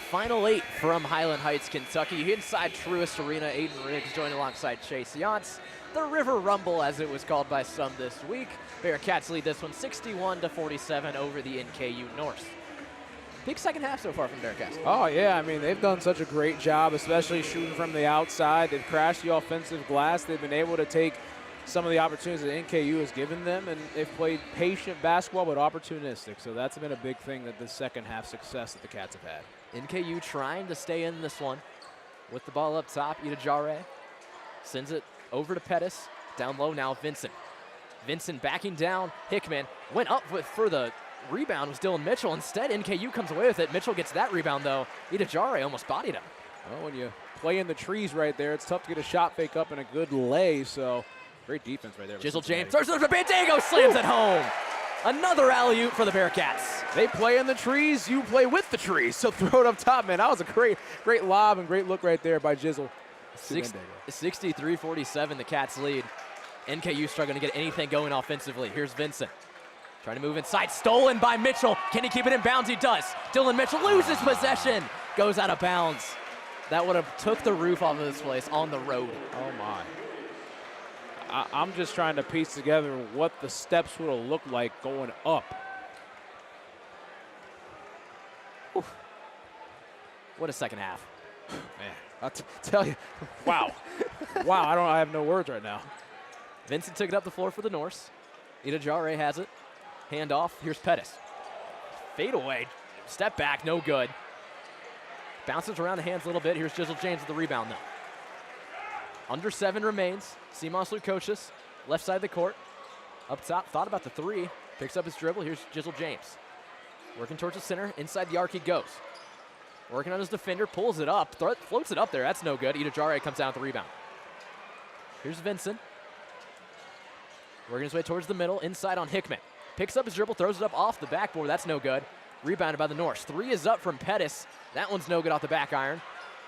Final 8 from Highland Heights, Kentucky. Inside Truist Arena, Aiden Riggs joined alongside Chase Yance. The River Rumble, as it was called by some this week. Bearcats lead this one 61-47 over the NKU North. Big second half so far from Bearcats. Oh, yeah. I mean, they've done such a great job, especially shooting from the outside. They've crashed the offensive glass. They've been able to take some of the opportunities that NKU has given them, and they've played patient basketball but opportunistic. So that's been a big thing that the second half success that the Cats have had. NKU trying to stay in this one with the ball up top. Ida Jare sends it over to Pettis. Down low now, Vincent. Vincent backing down. Hickman went up for the rebound was Dylan Mitchell. Instead, NKU comes away with it. Mitchell gets that rebound, though. Idajare almost bodied him. Well, when you play in the trees right there, it's tough to get a shot fake up and a good lay, so great defense right there. Jizzle James throws it for Bandego, slams it home. Another alley-oop for the Bearcats. They play in the trees, you play with the trees, so throw it up top, man. That was a great lob and great look right there by Jizzle. 63-47, the Cats lead. NKU struggling to get anything going offensively. Here's Vincent. Trying to move inside, stolen by Mitchell. Can he keep it in bounds? He does. Dylan Mitchell loses possession, goes out of bounds. That would have took the roof off of this place on the road. Oh my. I'm just trying to piece together what the steps would have looked like going up. Whew. What a second half. Man, I'll tell you, wow. Wow, I have no words right now. Vincent took it up the floor for the Norse. Idajare has it. Hand off, here's Pettis. Fade away, step back, no good. Bounces around the hands a little bit. Here's Jizzle James with the rebound, though. Under 7 remains. Simas Lukosius, left side of the court. Up top, thought about the 3. Picks up his dribble. Here's Jizzle James. Working towards the center. Inside the arc he goes. Working on his defender. Pulls it up. Floats it up there. That's no good. Idajare comes down with the rebound. Here's Vincent. Working his way towards the middle. Inside on Hickman. Picks up his dribble. Throws it up off the backboard. That's no good. Rebounded by the Norse. 3 is up from Pettis. That one's no good off the back iron.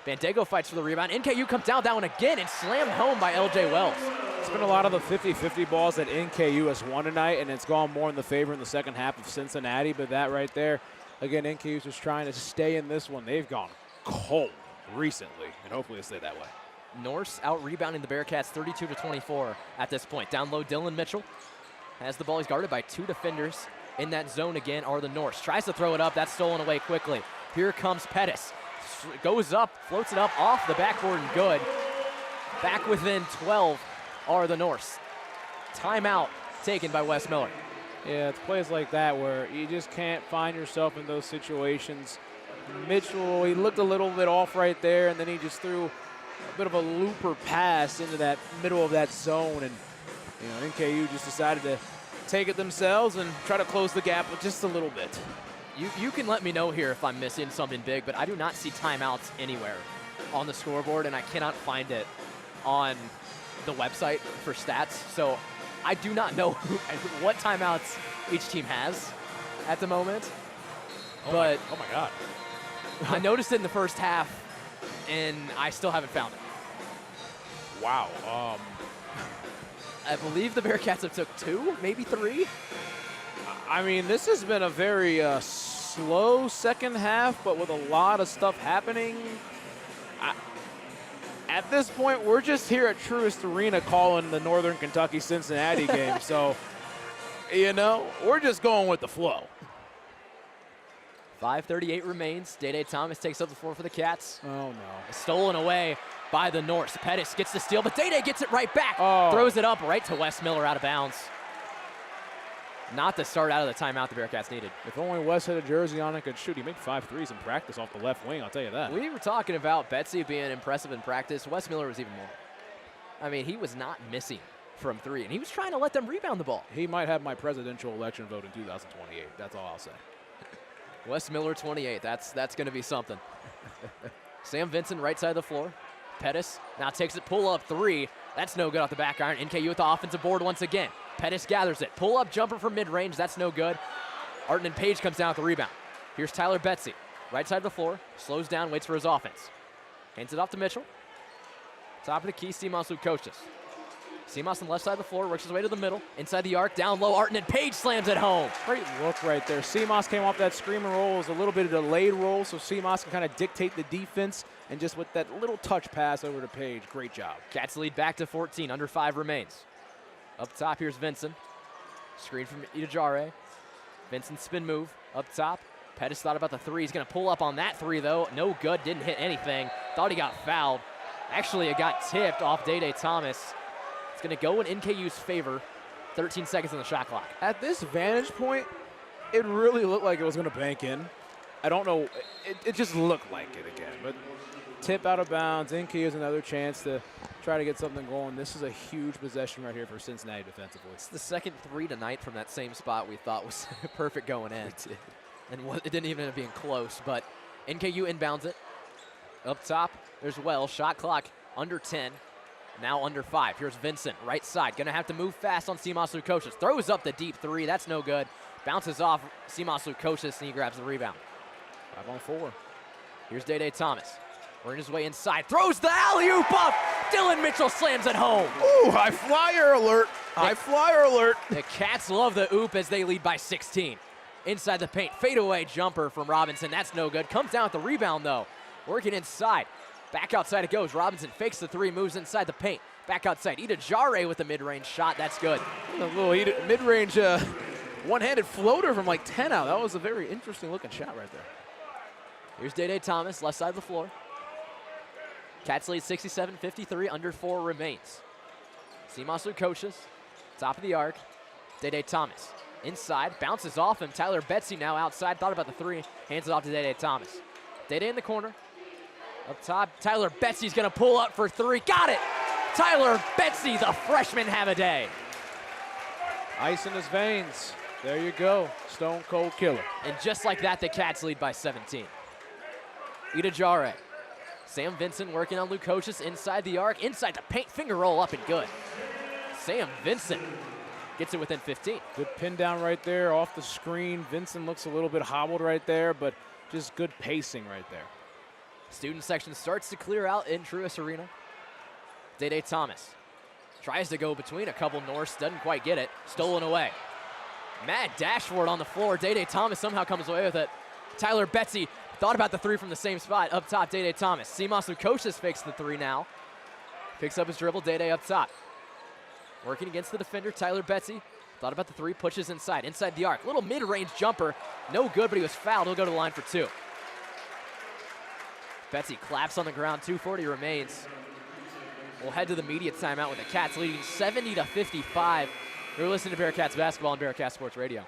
Bandego fights for the rebound. NKU comes down that one again and slammed home by LJ Wells. It's been a lot of the 50-50 balls that NKU has won tonight, and it's gone more in the favor in the second half of Cincinnati. But that right there, again, NKU's just trying to stay in this one. They've gone cold recently, and hopefully they stay that way. Norse out-rebounding the Bearcats 32-24 at this point. Down low, Dylan Mitchell has the ball. He's guarded by 2 defenders. In that zone again are the Norse. Tries to throw it up. That's stolen away quickly. Here comes Pettis. Goes up, floats it up off the backboard and good. Back within 12 are the Norse. Timeout taken by Wes Miller. Yeah, it's plays like that where you just can't find yourself in those situations. Mitchell, he looked a little bit off right there, and then he just threw a bit of a looper pass into that middle of that zone, and NKU just decided to take it themselves and try to close the gap with just a little bit. You can let me know here if I'm missing something big, but I do not see timeouts anywhere on the scoreboard, and I cannot find it on the website for stats. So I do not know what timeouts each team has at the moment. Oh my God. I noticed it in the first half, and I still haven't found it. Wow. I believe the Bearcats have took 2, maybe 3. I mean, this has been a very slow second half, but with a lot of stuff happening. At this point, we're just here at Truist Arena calling the Northern Kentucky-Cincinnati game. So, we're just going with the flow. 5:38 remains. Day Thomas takes up the floor for the Cats. Oh, no. Stolen away by the Norse. Pettis gets the steal, but Day gets it right back. Oh. Throws it up right to Wes Miller out of bounds. Not the start out of the timeout the Bearcats needed. If only Wes had a jersey on and could shoot. He made 5 threes in practice off the left wing, I'll tell you that. We were talking about Betsy being impressive in practice. Wes Miller was even more. I mean, he was not missing from 3, and he was trying to let them rebound the ball. He might have my presidential election vote in 2028. That's all I'll say. Wes Miller, 28. That's going to be something. Sam Vincent, right side of the floor. Pettis now takes it, pull-up 3. That's no good off the back iron. NKU with the offensive board once again. Pettis gathers it. Pull-up jumper from mid-range. That's no good. Arton Page comes down with the rebound. Here's Tyler Betsy. Right side of the floor. Slows down, waits for his offense. Hands it off to Mitchell. Top of the key, Simas Lukosius. Simas on the left side of the floor, works his way to the middle. Inside the arc, down low, Arton Page slams it home. Great look right there. Simas came off that screen and roll. It was a little bit of a delayed roll, so Simas can kind of dictate the defense. And just with that little touch pass over to Page, great job. Cats lead back to 14, under 5 remains. Up top, here's Vincent. Screen from Idajare. Vincent spin move, up top. Pettis thought about the 3. He's going to pull up on that 3, though. No good, didn't hit anything. Thought he got fouled. Actually, it got tipped off Day Thomas. It's going to go in NKU's favor. 13 seconds on the shot clock. At this vantage point, it really looked like it was going to bank in. I don't know. It just looked like it again. But tip out of bounds. NKU has another chance to try to get something going. This is a huge possession right here for Cincinnati defensively. It's the second 3 tonight from that same spot we thought was perfect going in. It did. And it didn't even end up being close, but NKU inbounds it. Up top, there's Wells. Shot clock under 10. Now under 5. Here's Vincent, right side. Gonna have to move fast on Simas Lukosius. Throws up the deep 3. That's no good. Bounces off Simas Lukosius, and he grabs the rebound. 5 on 4. Here's Day Thomas. Working his way inside. Throws the alley-oop up. Dylan Mitchell slams it home. Ooh, high flyer alert. High flyer alert. The Cats love the oop as they lead by 16. Inside the paint. Fadeaway jumper from Robinson. That's no good. Comes down with the rebound, though. Working inside. Back outside it goes. Robinson fakes the 3, moves inside the paint. Back outside. Ida Jare with the mid-range shot. That's good. A little mid-range one-handed floater from like 10 out. That was a very interesting looking shot right there. Here's Day Thomas, left side of the floor. Cats lead 67-53, under 4 remains. Simas Lukosius, top of the arc. Day Thomas, inside, bounces off him. Tyler Betsy now outside, thought about the 3, hands it off to Day Thomas. Day in the corner. Up top, Tyler Betsy's gonna pull up for 3, got it! Tyler Betsy, the freshman, have a day. Ice in his veins. There you go, stone cold killer. And just like that, the Cats lead by 17. Ida Jare. Sam Vincent working on Lukosius inside the arc, inside the paint, finger roll up and good. Sam Vincent gets it within 15. Good pin down right there off the screen. Vincent looks a little bit hobbled right there, but just good pacing right there. Student section starts to clear out in Truist Arena. Day Thomas tries to go between a couple Norse, doesn't quite get it, stolen away. Mad dash for it on the floor. Day Thomas somehow comes away with it. Tyler Betsy thought about the 3 from the same spot. Up top, Day Thomas. Simas Lukosius fakes the 3 now. Picks up his dribble, Day up top. Working against the defender, Tyler Betsy. Thought about the 3, pushes inside the arc. Little mid-range jumper, no good, but he was fouled. He'll go to the line for 2. Betsy claps on the ground, 2:40 remains. We'll head to the media timeout with the Cats leading 70-55. You're listening to Bearcats basketball on Bearcast Sports Radio.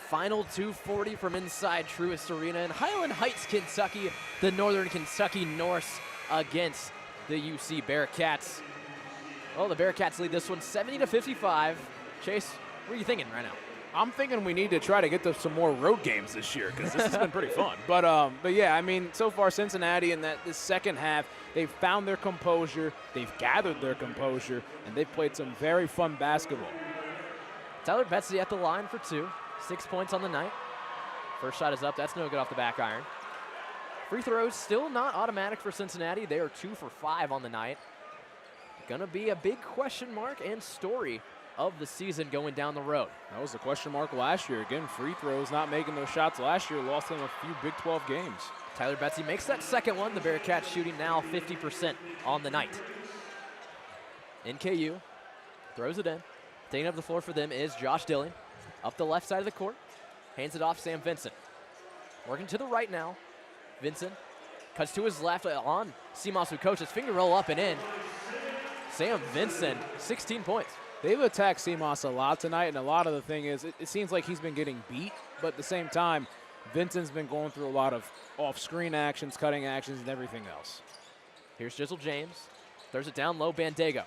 Final 2:40 from inside Truist Arena in Highland Heights, Kentucky. The Northern Kentucky Norse against the UC Bearcats. Well, the Bearcats lead this one 70-55. Chase, what are you thinking right now? I'm thinking we need to try to get to some more road games this year because this has been pretty fun. But yeah, I mean, so far Cincinnati in this second half, they've found their composure, they've gathered their composure, and they've played some very fun basketball. Tyler Betsy at the line for 2. 6 points on the night. First shot is up. That's no good off the back iron. Free throws still not automatic for Cincinnati. They are 2 for 5 on the night. Gonna be a big question mark and story of the season going down the road. That was the question mark last year. Again, free throws, not making those shots last year, lost them a few Big 12 games. Tyler Betsy makes that second one. The Bearcats shooting now 50% on the night. NKU throws it in. Taking up the floor for them is Josh Dillon. Up the left side of the court, hands it off Sam Vincent. Working to the right now. Vincent cuts to his left on Simas Lukosh's finger roll up and in. Sam Vincent, 16 points. They've attacked Simas a lot tonight, and a lot of the thing is it seems like he's been getting beat, but at the same time, Vincent's been going through a lot of off-screen actions, cutting actions, and everything else. Here's Jizzle James. Throws it down low, Bandego.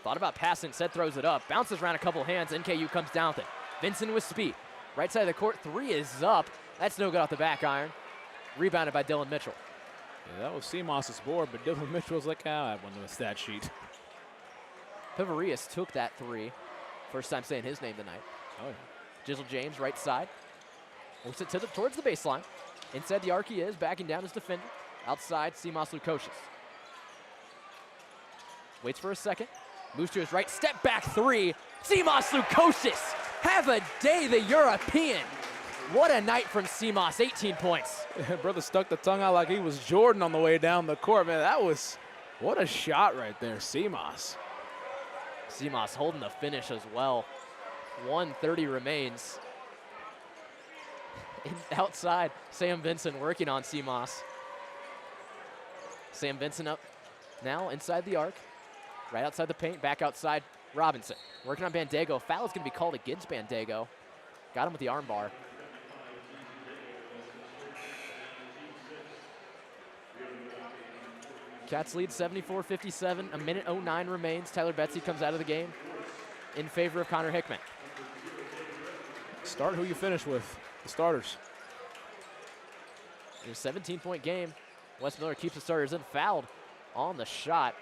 Thought about passing, said throws it up. Bounces around a couple hands, NKU comes down with it. Vincent with speed. Right side of the court, 3 is up. That's no good off the back iron. Rebounded by Dylan Mitchell. Yeah, that was Simas' board, but Dylan Mitchell was like, I went to a stat sheet. Pivarius took that 3. First time saying his name tonight. Oh, yeah. Jizzle James, right side. Works it towards the baseline. Inside the arc he is, backing down his defender. Outside, Simas Lukoshis. Waits for a second. Moves to his right, step back 3. Simas Lukoshis, have a day, the European. What a night from Simas, 18 points. Brother stuck the tongue out like he was Jordan on the way down the court. Man, what a shot right there, Simas. Simas holding the finish as well. 1:30 remains. Outside, Sam Vincent working on Simas. Sam Vincent up now inside the arc. Right outside the paint, back outside, Robinson. Working on Bandego. Foul is going to be called against Bandego. Got him with the arm bar. Cats lead 74-57. A minute 09 remains. Tyler Betsy comes out of the game in favor of Connor Hickman. Start who you finish with, the starters. It's a 17-point game. Wes Miller keeps the starters in. Fouled on the shot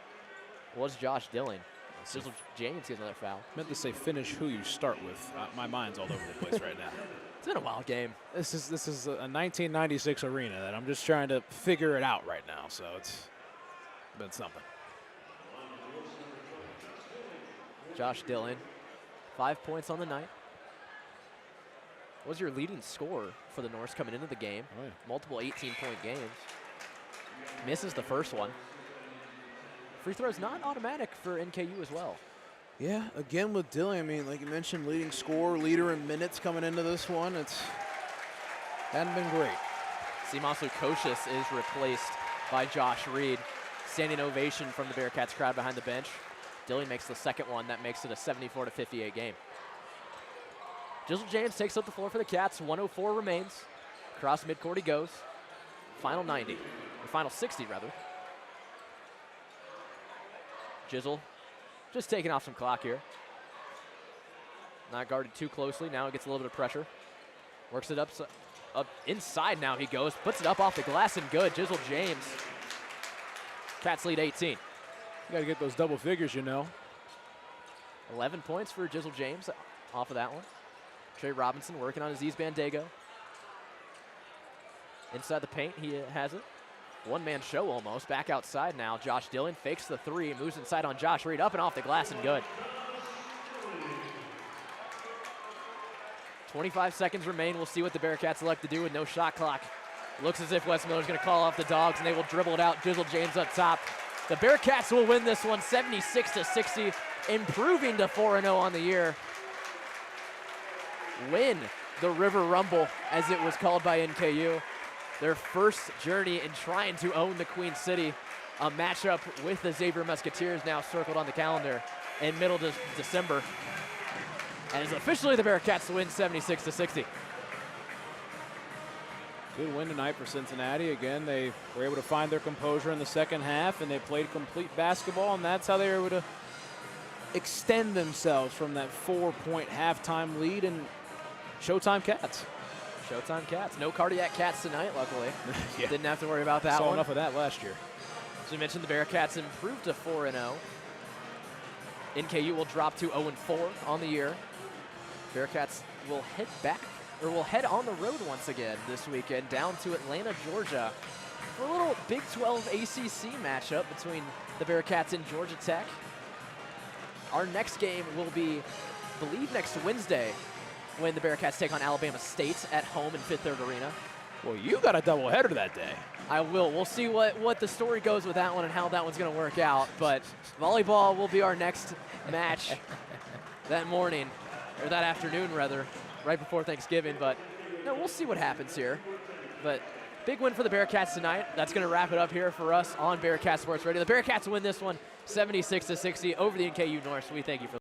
was Josh Dillon. Jizzle James gets another foul. Meant to say finish who you start with. My mind's all over the place right now. It's been a wild game. This is a 1996 arena that I'm just trying to figure it out right now, so it's been something. Josh Dillon, 5 points on the night. Was your leading scorer for the Norse coming into the game. Oh, yeah. Multiple 18-point games. Misses the first one. Free throws not automatic for NKU as well. Yeah, again with Dillon, I mean, like you mentioned, leading scorer, leader in minutes coming into this one. Hadn't been great. Simas Lukoshis is replaced by Josh Reed. Standing ovation from the Bearcats crowd behind the bench. Dillon makes the second one. That makes it a 74-58 game. Jizzle James takes up the floor for the Cats. 1:04 remains. Across midcourt he goes. Final 90, or final 60 rather. Jizzle just taking off some clock here. Not guarded too closely. Now he gets a little bit of pressure. Works it up inside now he goes. Puts it up off the glass and good. Jizzle James. Cats lead 18. You got to get those double figures, you know. 11 points for Jizzle James off of that one. Trey Robinson working on Aziz Bandego. Inside the paint, he has it. One-man show almost. Back outside now. Josh Dillon fakes the 3, moves inside on Josh Reed. Up and off the glass and good. 25 seconds remain. We'll see what the Bearcats elect to do with no shot clock. Looks as if Wes Miller's going to call off the Dogs, and they will dribble it out. Jizzle James up top. The Bearcats will win this one 76-60, improving to 4-0 on the year. Win the River Rumble, as it was called by NKU. Their first journey in trying to own the Queen City. A matchup with the Xavier Musketeers now circled on the calendar in middle December. And it's officially the Bearcats win 76-60. Good win tonight for Cincinnati. Again, they were able to find their composure in the second half, and they played complete basketball, and that's how they were able to extend themselves from that 4-point halftime lead. And Showtime Cats. Showtime Cats. No cardiac Cats tonight, luckily. Yeah. Didn't have to worry about that Saw one. enough of that last year. As we mentioned, the Bearcats improved to 4-0. NKU will drop to 0-4 on the year. Bearcats will head on the road once again this weekend, down to Atlanta, Georgia, for a little Big 12 ACC matchup between the Bearcats and Georgia Tech. Our next game will be, I believe, next Wednesday when the Bearcats take on Alabama State at home in Fifth Third Arena. Well, you got a doubleheader that day. I will. We'll see what the story goes with that one and how that one's going to work out. But volleyball will be our next match that morning, or that afternoon, rather, right before Thanksgiving. But no, we'll see what happens here. But big win for the Bearcats tonight. That's going to wrap it up here for us on Bearcast Sports Radio. The Bearcats win this one 76-60 over the NKU Norse. We thank you for